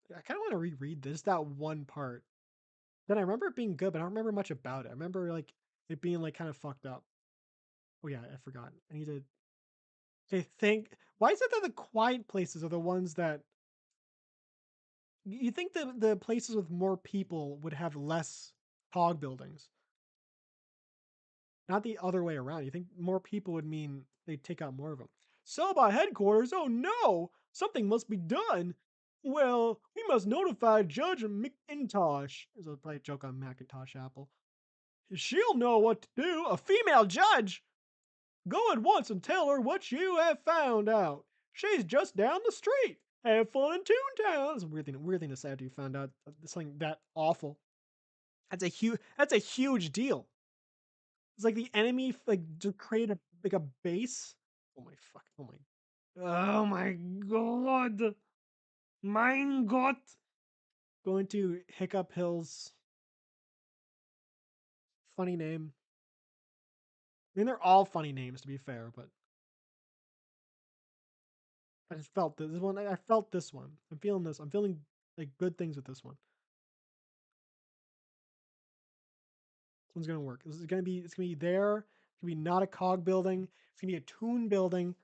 I kind of want to reread this that one part. Then I remember it being good, but I don't remember much about it. I remember like it being like kind of fucked up. Oh yeah, I forgot. I need to. Okay, think. Why is it that the quiet places are the ones that you think the places with more people would have less cog buildings? Not the other way around. You think more people would mean they'd take out more of them. Sell by headquarters? Oh no! Something must be done! Well, we must notify Judge McIntosh. There's probably a joke on Macintosh Apple. She'll know what to do. A female judge? Go at once and tell her what you have found out. She's just down the street. Have fun in Toontown. It's a weird thing to say after you found out something that awful. That's a huge deal. It's like the enemy like to create a like a base. Oh my fuck! Oh my god! Mein Gott! Going to Hiccup Hills. Funny name. I mean, they're all funny names to be fair, but I just felt this one. I felt this one. I'm feeling this. I'm feeling like good things with this one. This one's gonna work. This is gonna be. It's gonna be there. It's gonna be not a cog building. It's gonna be a toon building.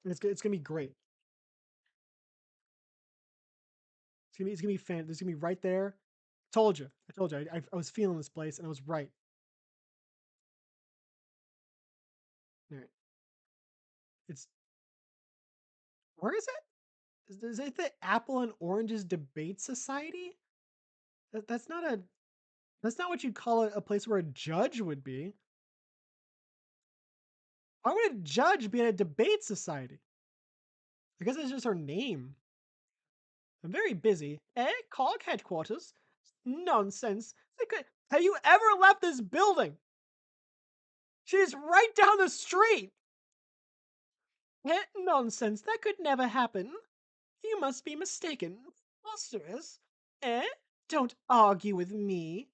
And it's gonna be great. It's gonna be fan. It's gonna be right there. Told you. I told you. I was feeling this place, and I was right. All right. It's where is it? Is it the Apple and Oranges Debate Society? That's not a. That's not what you'd call a place where a judge would be. Why would a judge be at a debate society? I guess it's just her name. I'm very busy. Eh? Cog headquarters? Nonsense. Have you ever left this building? She's right down the street. Eh? Nonsense. That could never happen. You must be mistaken. Preposterous. Eh? Don't argue with me.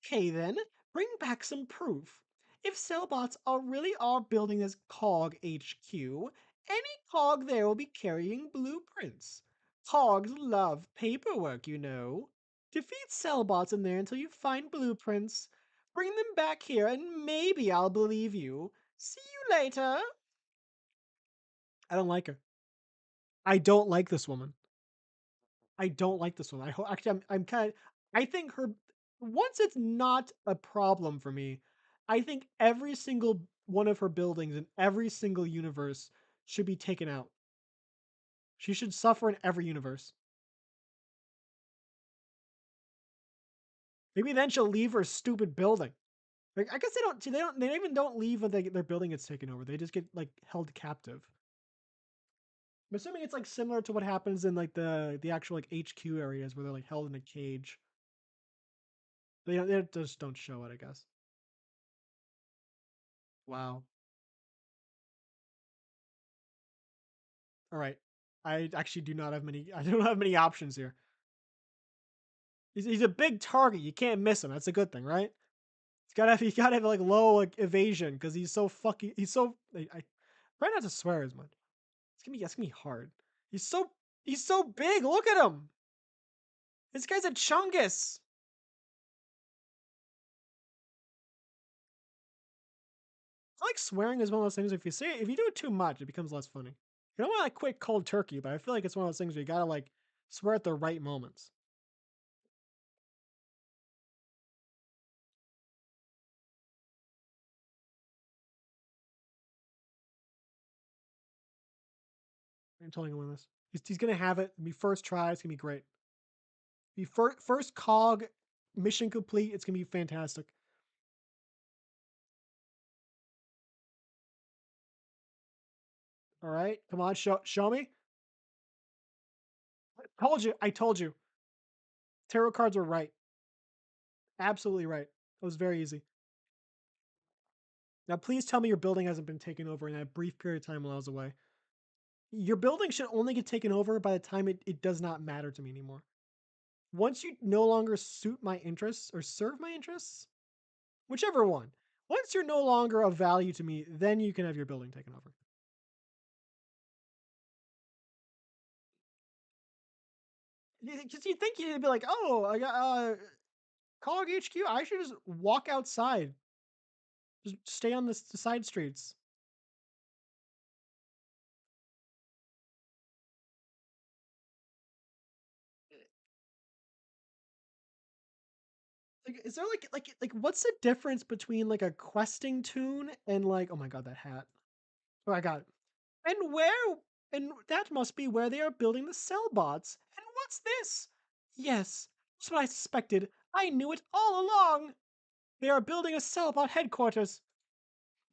Okay then, bring back some proof. If Cellbots really are building this COG HQ, any COG there will be carrying blueprints. COGs love paperwork, you know. Defeat Cellbots in there until you find blueprints. Bring them back here and maybe I'll believe you. See you later. I don't like her. I don't like this woman. I don't like this one. Actually, I'm kind of. I think her once it's not a problem for me. I think every single one of her buildings in every single universe should be taken out. She should suffer in every universe. Maybe then she'll leave her stupid building. Like I guess they don't. See, they don't. They even don't leave when their building gets taken over. They just get like held captive. I'm assuming it's like similar to what happens in like the actual like HQ areas where they're like held in a cage. They just don't show it, I guess. Wow. All right. I actually do not have many. I don't have many options here. He's a big target. You can't miss him. That's a good thing, right? He's gotta have like low like evasion because he's so fucking. He's so. I try not to swear as much. It's gonna be hard. He's so big. Look at him. This guy's a chungus. I like swearing is one of those things. If you do it too much, it becomes less funny. You don't want to like quit cold turkey, but I feel like it's one of those things where you gotta like swear at the right moments. I'm totally gonna win this. He's gonna have it. It'll be first try. It's gonna be great. Be first cog mission complete. It's gonna be fantastic. All right, come on, show me. I told you. I told you. Tarot cards were right. Absolutely right. It was very easy. Now, please tell me your building hasn't been taken over in that brief period of time while I was away. Your building should only get taken over by the time it does not matter to me anymore. Once you no longer suit my interests or serve my interests, whichever one, once you're no longer of value to me, then you can have your building taken over. Because you think you'd be like, oh, I got Cog HQ. I should just walk outside, just stay on the side streets. Like, is there like what's the difference between like a questing toon and like oh my god that hat? Oh, I got it. And where and that must be where they are building the cell bots. And what's this? Yes, that's what I suspected. I knew it all along. They are building a cell bot headquarters.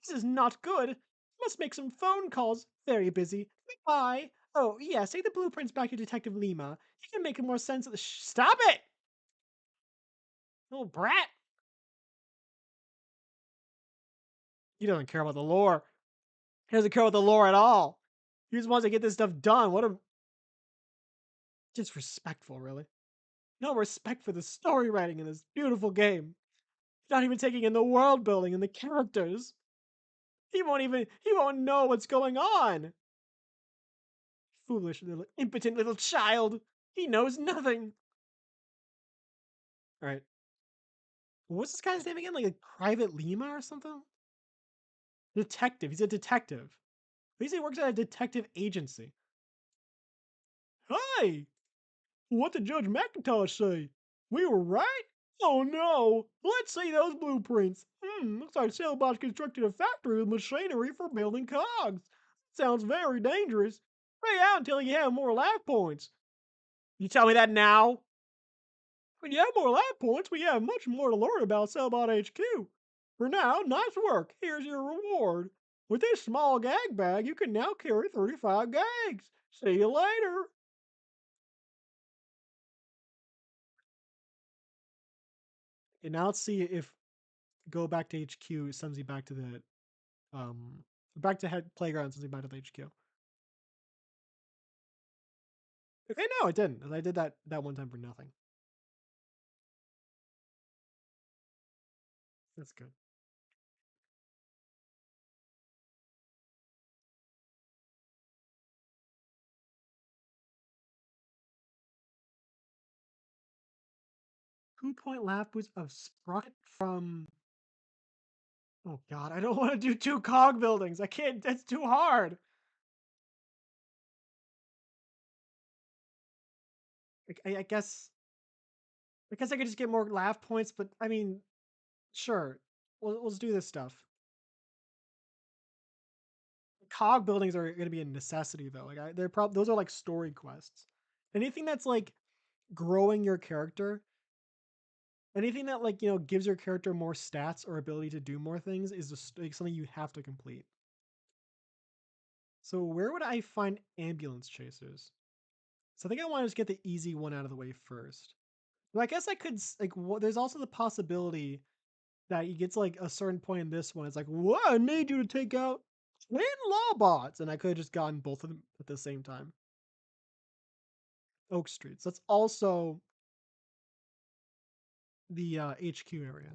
This is not good. Must make some phone calls. Very busy. Goodbye. Oh yes, take the blueprints back to Detective Lima. He can make more sense of the. Stop it, little brat. He doesn't care about the lore. He doesn't care about the lore at all. He just wants to get this stuff done. What a disrespectful, really. No respect for the story writing in this beautiful game. Not even taking in the world building and the characters. He won't know what's going on. Foolish little impotent little child. He knows nothing. All right. What's this guy's name again? Like a Private Lima or something? Detective. He's a detective. At least he works at a detective agency. Hi! What did Judge McIntosh say? We were right? Oh no! Let's see those blueprints. Looks like Sailbot's constructed a factory with machinery for building cogs. Sounds very dangerous. Stay out until you have more life points. You tell me that now? When you have more life points, we have much more to learn about Sailbot HQ. For now, nice work. Here's your reward. With this small gag bag, you can now carry 35 gags. See you later. And now let's see if go back to HQ sends you back to the back to head playground sends you back to the HQ. Okay, no, it didn't. I did that one time for nothing. That's good. Two-point laugh boost of Sprocket from. Oh God, I don't want to do two cog buildings. I can't. That's too hard. I guess. I guess I could just get more laugh points, but I mean, sure. Let's do this stuff. Cog buildings are going to be a necessity though. Like they're probably those are like story quests. Anything that's like growing your character, anything that like gives your character more stats or ability to do more things is just like something you have to complete. So where would I find ambulance chasers? So I think I want to just get the easy one out of the way first. Well, I guess I could like. There's also the possibility that you get to like a certain point in this one. It's like, what? I need you to take out 10 law bots, and I could have just gotten both of them at the same time. Oak Streets. That's also the HQ area.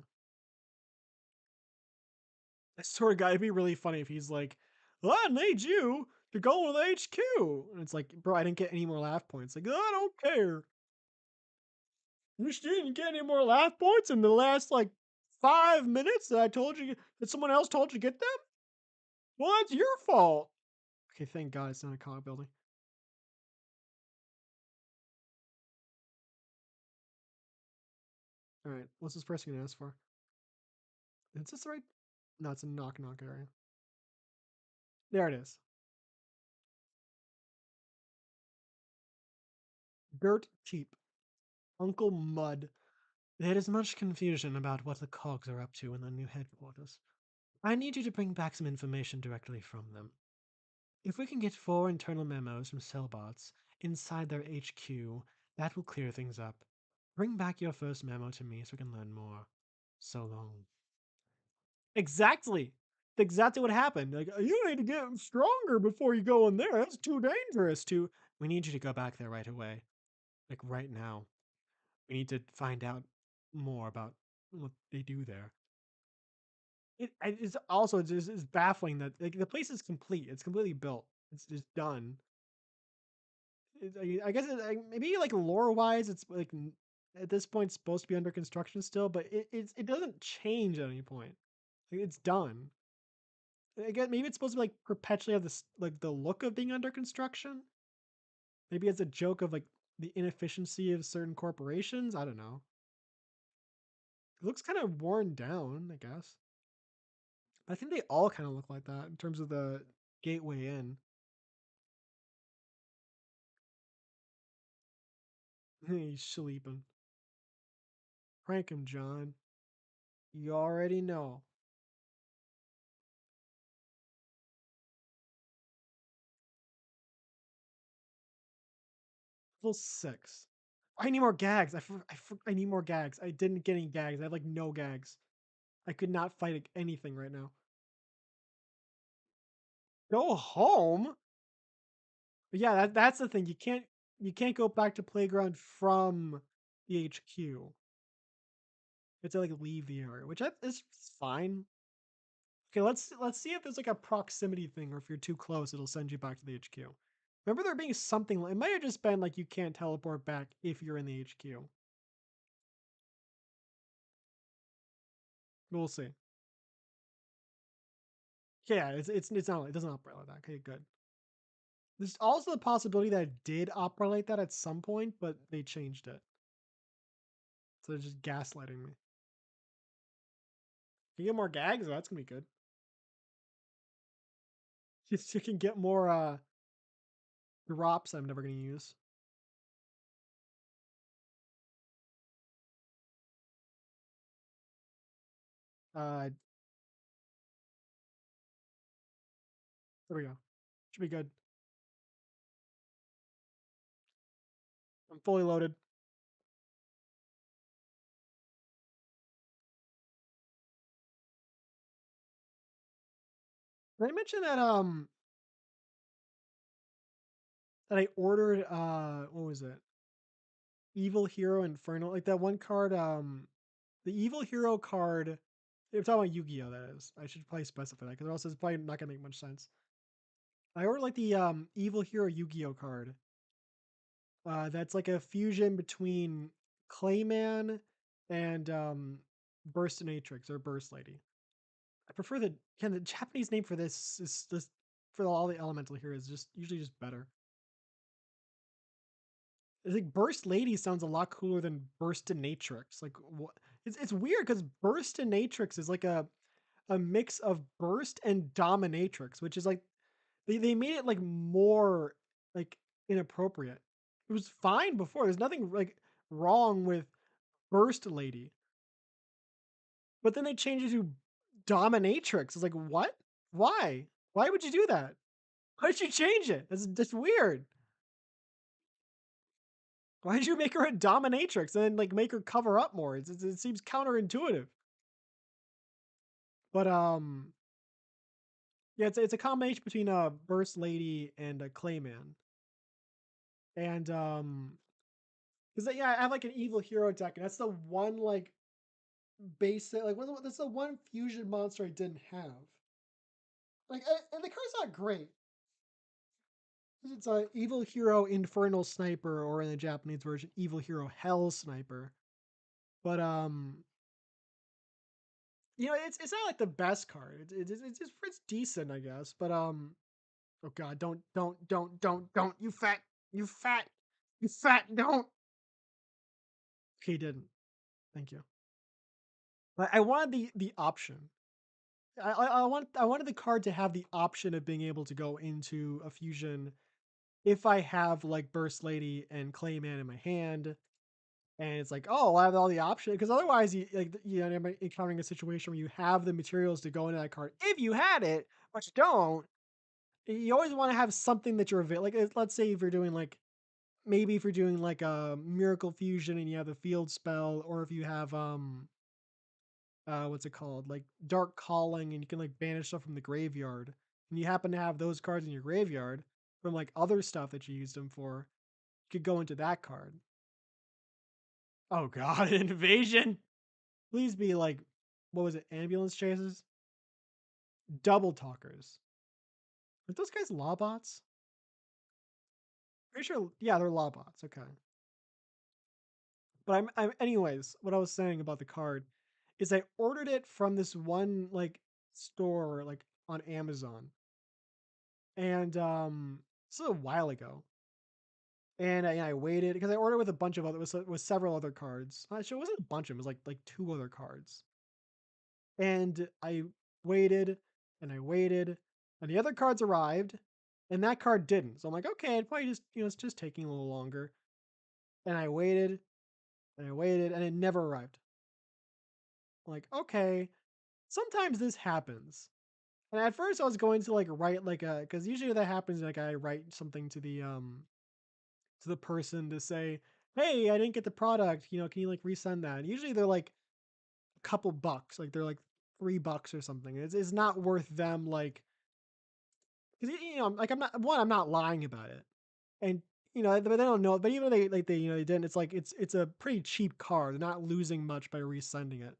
I swear to God, it'd be really funny if he's like, well, I need you to go with HQ. And it's like, bro, I didn't get any more laugh points. Like, I don't care. You didn't get any more laugh points in the last like 5 minutes that I told you that someone else told you to get them? Well, that's your fault. Okay, thank God it's not a comic building. All right, what's this person gonna ask for? Is this the right? No, it's a knock knock area. There it is. Dirt cheap. Uncle Mud. There is much confusion about what the cogs are up to in the new headquarters. I need you to bring back some information directly from them. If we can get 4 internal memos from Cellbots inside their HQ, that will clear things up. Bring back your first memo to me so we can learn more. So long. Exactly. Exactly what happened. Like, you need to get stronger before you go in there. That's too dangerous. We need you to go back there right away. Like right now. We need to find out more about what they do there. It's also just it's baffling that like the place is complete. It's completely built. It's just done. I guess maybe like lore wise, it's like at this point supposed to be under construction still, but it doesn't change at any point. Like, it's done. I guess maybe it's supposed to be like perpetually have this like the look of being under construction. Maybe it's a joke of like the inefficiency of certain corporations. I don't know. It looks kind of worn down, I guess. I think they all kind of look like that in terms of the gateway in. He's sleeping. Prank him, John. You already know. Level 6. I need more gags. I need more gags. I didn't get any gags. I have like no gags. I could not fight anything right now. Go home? But yeah, that's the thing. You can't go back to playground from the HQ. You have to like leave the area, which is fine. Okay, let's see if there's like a proximity thing, or if you're too close, it'll send you back to the HQ. Remember there being something. It might have just been like you can't teleport back if you're in the HQ. We'll see. Yeah, it's not. It doesn't operate like that. Okay, good. There's also the possibility that it did operate like that at some point, but they changed it. So they're just gaslighting me. You get more gags? Oh, that's gonna be good. You can get more drops I'm never gonna use. Uh there we go. Should be good. I'm fully loaded. Did I mention that I ordered what was it? Evil Hero Inferno. Like that one card, the Evil Hero card. You're talking about Yu-Gi-Oh! That is. I should probably specify that because else it's probably not gonna make much sense. I ordered like the Evil Hero Yu-Gi-Oh! Card. That's like a fusion between Clayman and Burstinatrix or Burst Lady. I prefer the Japanese name for this is just for all the elemental here is just usually just better. I think Burst Lady sounds a lot cooler than Burstinatrix. Like what? It's weird because Burstinatrix is like a mix of Burst and Dominatrix, which is like they made it like more like inappropriate. It was fine before. There's nothing like wrong with Burst Lady, but then they changed it to Dominatrix. It's like what? Why? Why would you do that? Why did you change it? That's weird. Why did you make her a dominatrix and then like make her cover up more? It seems counterintuitive. But yeah, it's a combination between a Burst Lady and a Clayman. And because yeah, I have like an evil hero deck, and that's the one like basic like that's the one fusion monster I didn't have. Like, and the card's not great. It's a evil hero infernal sniper, or in the Japanese version, evil hero hell sniper. But it's not like the best card. It's decent, I guess. But oh god, don't, you fat, you fat, don't. Okay, he didn't. Thank you. But I wanted the option. I wanted the card to have the option of being able to go into a fusion if I have like Burst Lady and Clayman in my hand, and it's like, oh, I have all the options, because otherwise, you end up encountering a situation where you have the materials to go into that card if you had it, but you don't. You always want to have something that you're like. Let's say if you're doing like maybe if you're doing like a Miracle Fusion and you have the field spell, or if you have what's it called, like Dark Calling, and you can like banish stuff from the graveyard, and you happen to have those cards in your graveyard from like other stuff that you used them for, you could go into that card. Oh god, invasion. Please be like, what was it, ambulance chases? Double talkers. Are those guys lawbots? Pretty sure, yeah, they're lawbots. Okay. But I'm anyways, what I was saying about the card is I ordered it from this one like store like on Amazon. And this was a while ago. And I waited because I ordered with a bunch of other with several other cards. Actually, it wasn't a bunch of them, it was like two other cards. And I waited and I waited, and the other cards arrived, and that card didn't. So I'm like, okay, it probably just it's just taking a little longer. And I waited and I waited, and it never arrived. I'm like, okay, sometimes this happens. And at first I was going to like write like a, because usually that happens, like I write something to the person to say, hey, I didn't get the product, can you like resend that? And usually they're like a couple bucks, like they're like $3 or something. It's not worth them, like, because like I'm not lying about it, and but they don't know. But even if they didn't, it's like it's a pretty cheap car. They're not losing much by resending it.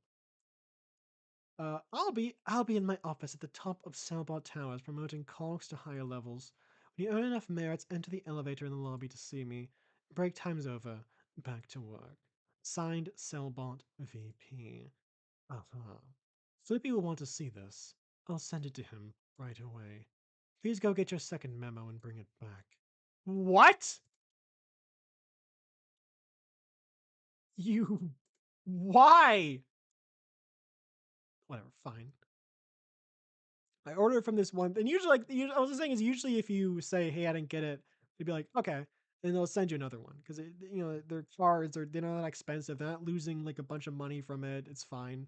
I'll be in my office at the top of Sailbot Towers, promoting cogs to higher levels. When you earn enough merits, enter the elevator in the lobby to see me. Break time's over. Back to work. Signed, Sailbot VP. Uh-huh. Flippy will want to see this. I'll send it to him right away. Please go get your second memo and bring it back. What? You. Why? Whatever, fine. I ordered from this one, and usually, I was just saying is usually if you say, "Hey, I didn't get it," they'd be like, "Okay," and they'll send you another one because their cards they're not that expensive. They're not losing like a bunch of money from it. It's fine.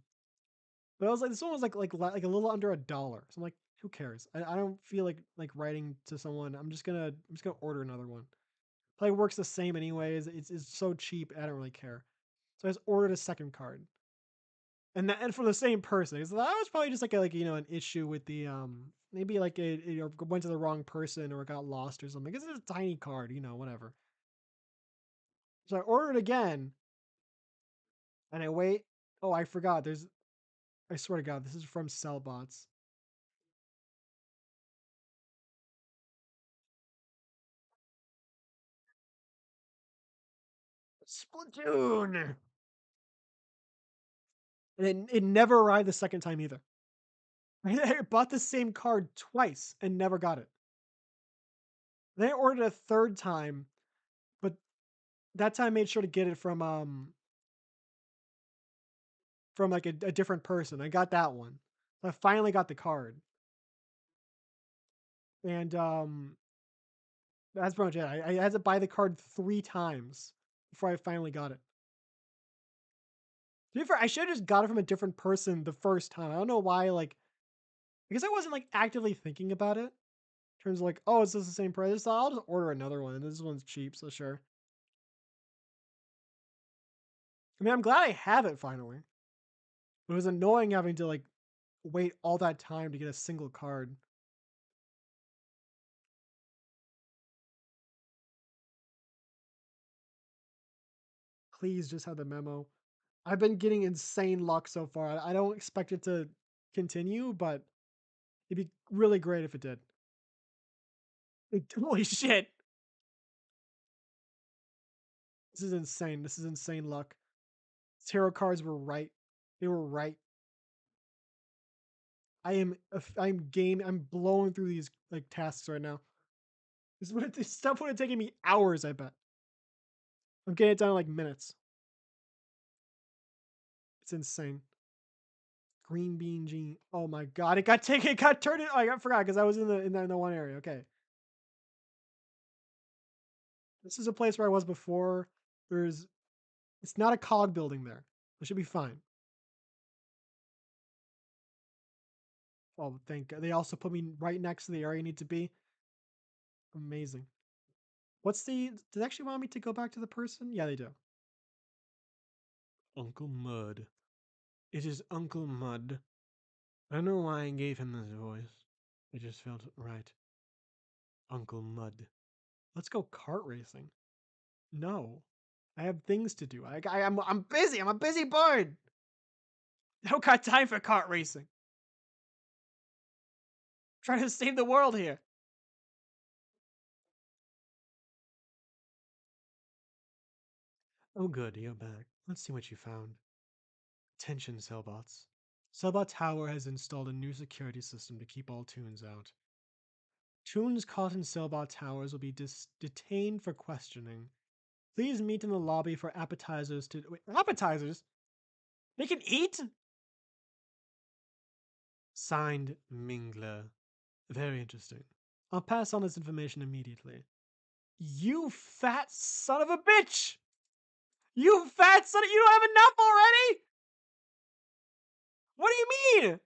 But I was like, this one was like a little under $1. So I'm like, who cares? I don't feel like writing to someone. I'm just gonna order another one. Probably works the same anyways. It's so cheap. I don't really care. So I just ordered a second card, and from the same person. So that was probably just like an issue with the maybe like it went to the wrong person or it got lost or something. Because it's a tiny card, whatever. So I ordered again, and I wait. Oh, I forgot. I swear to God, this is from Cellbots. Splatoon, and it never arrived the second time either. I bought the same card twice and never got it. Then I ordered a third time, but that time I made sure to get it from like a different person. I got that one. So I finally got the card. And that's pretty much it. I had to buy the card 3 times before I finally got it. To be fair, I should have just got it from a different person the first time. I don't know why, like, because I wasn't like actively thinking about it. In terms of like, oh, is this the same price? So I'll just order another one. And this one's cheap, so sure. I mean, I'm glad I have it finally. It was annoying having to like wait all that time to get a single card. Please just have the memo. I've been getting insane luck so far. I don't expect it to continue, but it'd be really great if it did. Holy shit. This is insane. This is insane luck. Tarot cards were right. They were right. I'm blowing through these like tasks right now. This stuff would have taken me hours, I bet. I'm getting it done in like minutes. It's insane. Green bean gene. Oh my god, it got taken. It got turned. Oh, I forgot because I was in the one area. Okay. This is a place where I was before. There's It's not a cog building there. It should be fine. Oh, thank God. They also put me right next to the area I need to be. Amazing. Do they actually want me to go back to the person? Yeah, they do. Uncle Mud. It is Uncle Mud. I don't know why I gave him this voice. It just felt right. Uncle Mud. Let's go kart racing. No. I have things to do. I'm busy. I'm a busy bird. I don't got time for kart racing. I'm trying to save the world here. Oh, good. You're back. Let's see what you found. Attention, Cellbots. Cellbot Tower has installed a new security system to keep all Toons out. Toons caught in Cellbot Towers will be detained for questioning. Please meet in the lobby for appetizers to. Wait, appetizers? They can eat? Signed, Mingler. Very interesting. I'll pass on this information immediately. You fat son of a bitch! You fat son of. You don't have enough already? What do you mean?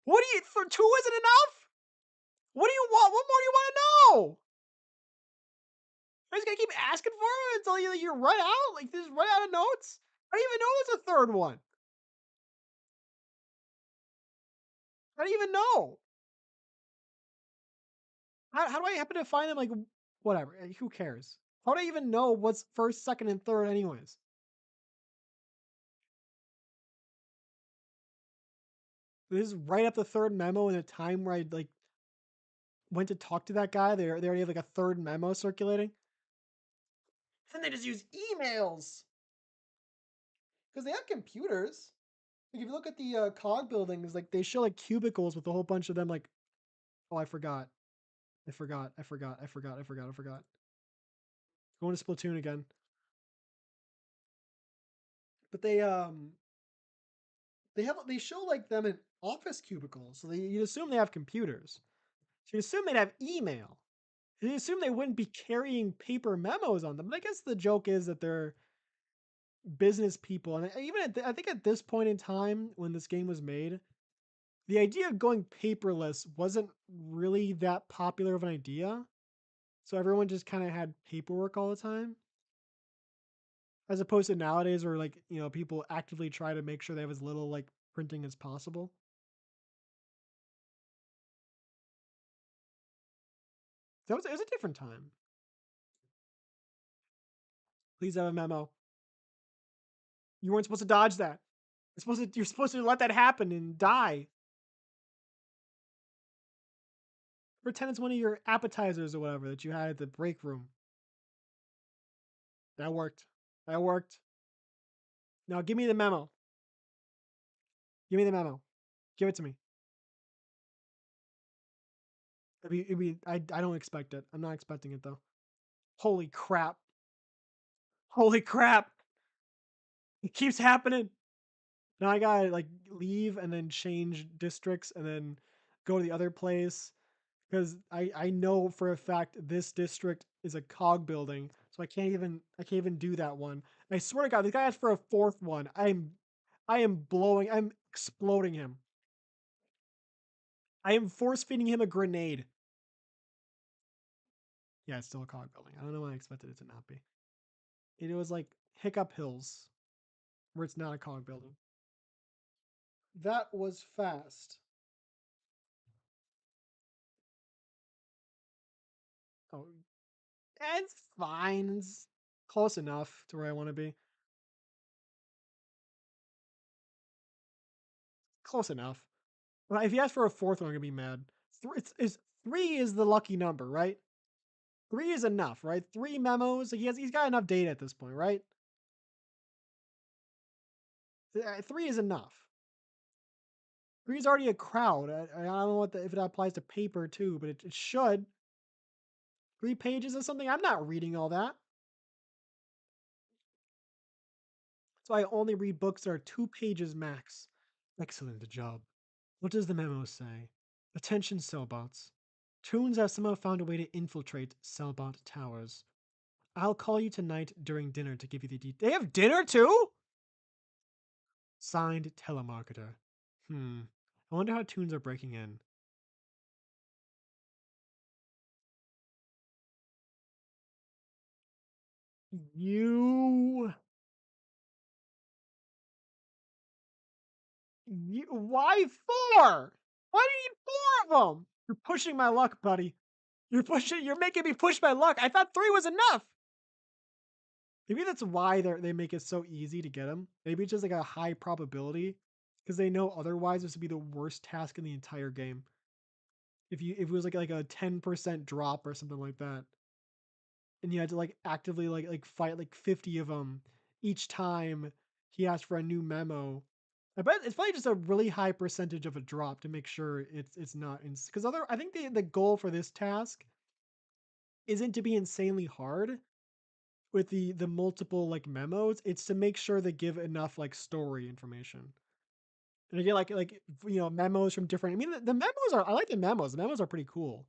What do you. For two isn't enough? What do you want? What more do you want to know? Are you just gonna keep asking for it until you run out? Like, just run out of notes? I don't even know there's a third one. I don't even know. How do I happen to find them? Like, whatever. Who cares? How do I even know what's first, second, and third, anyways? This is right up the third memo in a time where I like went to talk to that guy. They already have like a third memo circulating. And they just use emails because they have computers. Like if you look at the cog buildings, like they show like cubicles with a whole bunch of them. Like, oh, I forgot. I forgot. I forgot. I forgot. I forgot. I forgot. Going to Splatoon again. But they show like them in office cubicles, so you'd assume they have computers. So you assume they'd have email. You assume they wouldn't be carrying paper memos on them. But I guess the joke is that they're business people, and even I think at this point in time when this game was made, the idea of going paperless wasn't really that popular of an idea. So everyone just kind of had paperwork all the time, as opposed to nowadays where like people actively try to make sure they have as little like printing as possible. So it was a different time. Please have a memo. You weren't supposed to dodge that. You're supposed to let that happen and die. Pretend it's one of your appetizers or whatever that you had at the break room. That worked. That worked. Now give me the memo. Give me the memo. Give it to me. I don't expect it. I'm not expecting it though. Holy crap. Holy crap. It keeps happening. Now I gotta like leave and then change districts and then go to the other place because I know for a fact this district is a cog building, so I can't even do that one. And I swear to God, this guy asked for a fourth one. I'm exploding him. I am force feeding him a grenade. Yeah, it's still a cog building. I don't know why I expected it to not be. It was like Hiccup Hills, where it's not a cog building. That was fast. Oh, it's fine. It's close enough to where I want to be. Close enough. Well, if you ask for a fourth one, I'm gonna be mad. Three is the lucky number, right? Three is enough, right? Three memos. He's got enough data at this point, right? Three is enough. Three is already a crowd. I don't know if it applies to paper too, but it should. 3 pages of something. I'm not reading all that. So I only read books that are 2 pages max. Excellent job. What does the memo say? Attention, Cellbots. Toons have somehow found a way to infiltrate Cellbot towers. I'll call you tonight during dinner to give you the details. They have dinner too? Signed, telemarketer. I wonder how toons are breaking in. You, why four? Why do you need four of them? You're pushing my luck, buddy. You're making me push my luck. I thought three was enough. Maybe that's why they make it so easy to get them. Maybe it's just like a high probability because they know otherwise this would be the worst task in the entire game. If it was like a 10% drop or something like that, and you had to like actively like fight like 50 of them each time he asked for a new memo. I bet it's probably just a really high percentage of a drop to make sure it's not because I think the goal for this task isn't to be insanely hard with the multiple like memos. It's to make sure they give enough like story information. And you get memos from different. I mean, the memos are. I like the memos. The memos are pretty cool.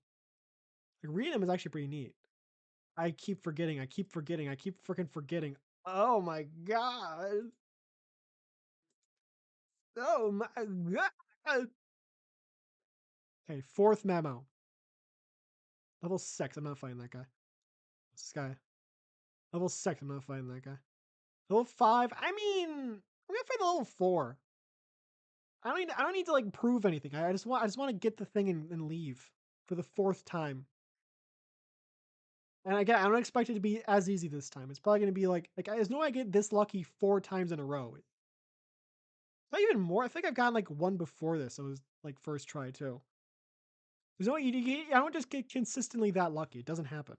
Like reading them is actually pretty neat. I keep forgetting. I keep forgetting. I keep freaking forgetting. Oh my god. Oh my god. Okay, fourth memo. Level 6. I'm not fighting that guy. This guy. Level 6. I'm not fighting that guy. Level 5. I mean, I'm gonna fight the level 4. I don't need to like prove anything. I just want to get the thing and leave for the fourth time. And again, I don't expect it to be as easy this time. It's probably gonna be like there's no way I get this lucky 4 times in a row. Not even more. I think I've gotten like one before this. It was like first try too. There's no I don't just get consistently that lucky. It doesn't happen.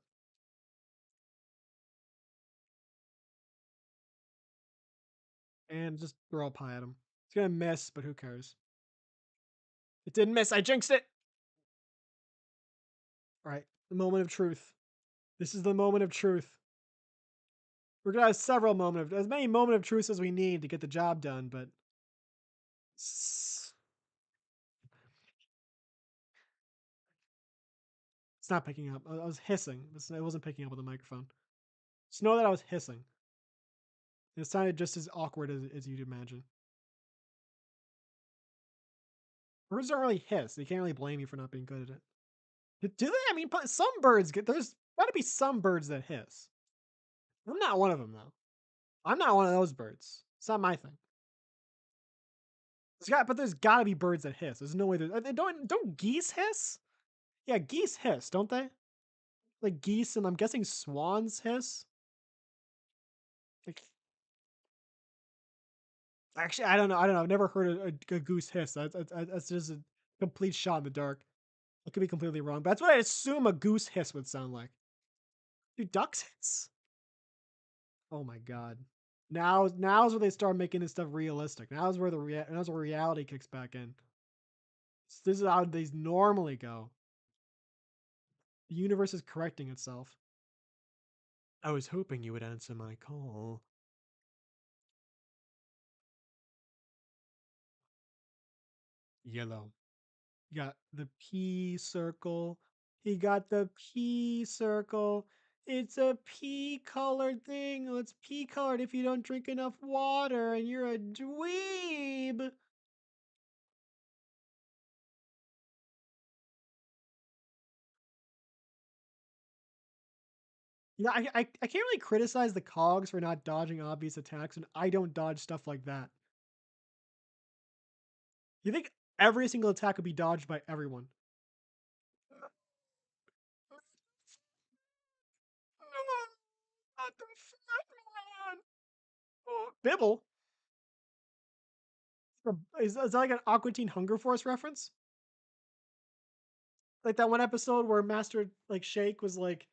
And just throw a pie at him. It's gonna miss, but who cares? It didn't miss. I jinxed it. All right, the moment of truth. This is the moment of truth. We're gonna have several as many moment of truth as we need to get the job done, but it's not picking up. I was hissing. It wasn't picking up with the microphone. Just know that I was hissing. It sounded just as awkward as you'd imagine. Birds don't really hiss. They can't really blame you for not being good at it. Do they? I mean, some birds get. There's got to be some birds that hiss. I'm not one of them though. I'm not one of those birds. It's not my thing. There's got to be birds that hiss. There's no way. They don't geese hiss? Yeah, geese hiss, don't they? Like geese, and I'm guessing swans hiss. Like, actually, I don't know. I don't know. I've never heard a goose hiss. That's just a complete shot in the dark. I could be completely wrong, but that's what I assume a goose hiss would sound like. Do ducks hiss? Oh my god. Now's where they start making this stuff realistic. Now's where now's where reality kicks back in. This is how these normally go. The universe is correcting itself. I was hoping you would answer my call. Yellow. You got the P circle. He got the P circle. It's a pea colored thing. It's pea colored if you don't drink enough water and you're a dweeb. Yeah, I can't really criticize the cogs for not dodging obvious attacks, and I don't dodge stuff like that. You think every single attack would be dodged by everyone? Not the fat one. Oh, Bibble? Is that like an Aqua Teen Hunger Force reference? Like that one episode where Master like Shake was like,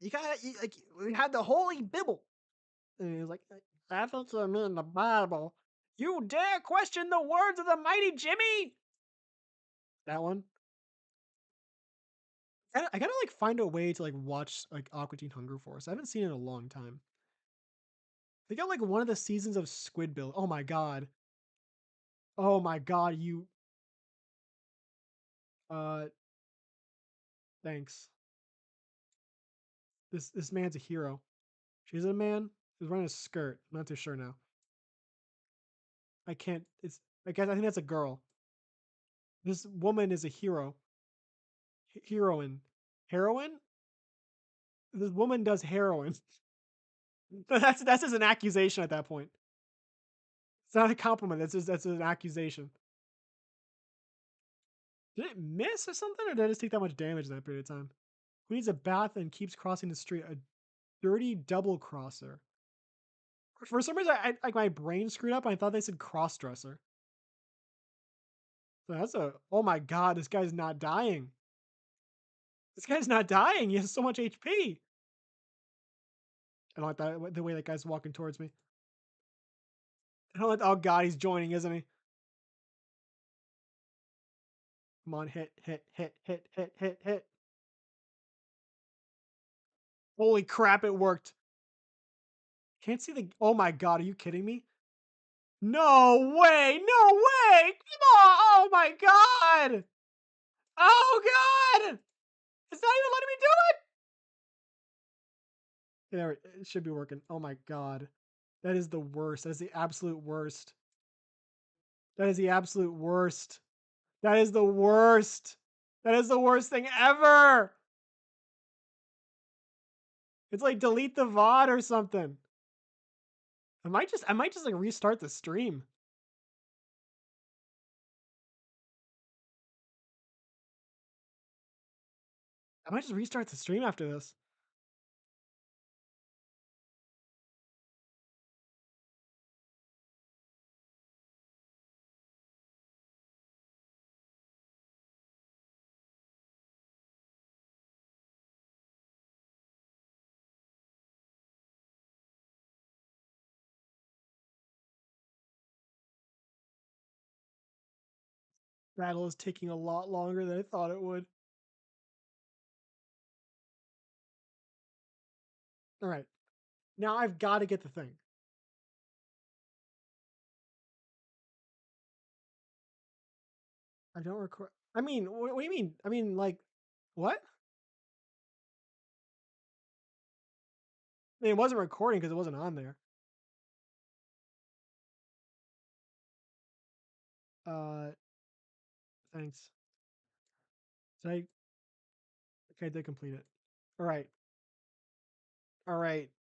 you got like we had the holy Bibble, and he was like, I thought you mean the Bible. You dare question the words of the mighty Jimmy? That one. I gotta like find a way to like watch like Aqua Teen Hunger Force. I haven't seen it in a long time. They got like one of the seasons of Squidbill. Oh my god. Oh my god, you uh thanks. This man's a hero. She's a man. He's wearing a skirt. I'm not too sure now. I can't. It's. I guess I think that's a girl. This woman is a hero. Heroine. Heroine. This woman does heroin. That's just an accusation at that point. It's not a compliment. That's an accusation. Did it miss or something, or did I just take that much damage in that period of time? Who needs a bath and keeps crossing the street? A dirty double crosser. For some reason, I like my brain screwed up. I thought they said cross dresser. So that's a. Oh my god, this guy's not dying. This guy's not dying. He has so much HP. I don't like that the way that guy's walking towards me. I don't like. Oh god, he's joining, isn't he? Come on, hit, hit, hit, hit, hit, hit, hit. Holy crap, it worked. Can't see the. Oh my god, are you kidding me? No way! No way! Come on! Oh my god! Oh god! It's not even letting me do it. There, it should be working. Oh my god, that is the worst. That is the absolute worst. That is the absolute worst. That is the worst. That is the worst thing ever. It's like delete the VOD or something. I might just like restart the stream. I might just restart the stream after this. Battle is taking a lot longer than I thought it would. All right, now I've got to get the thing. I don't record. I mean, what do you mean? I mean, like, what? I mean, it wasn't recording because it wasn't on there. Uh, thanks. So I okay, I did complete it. All right. All right.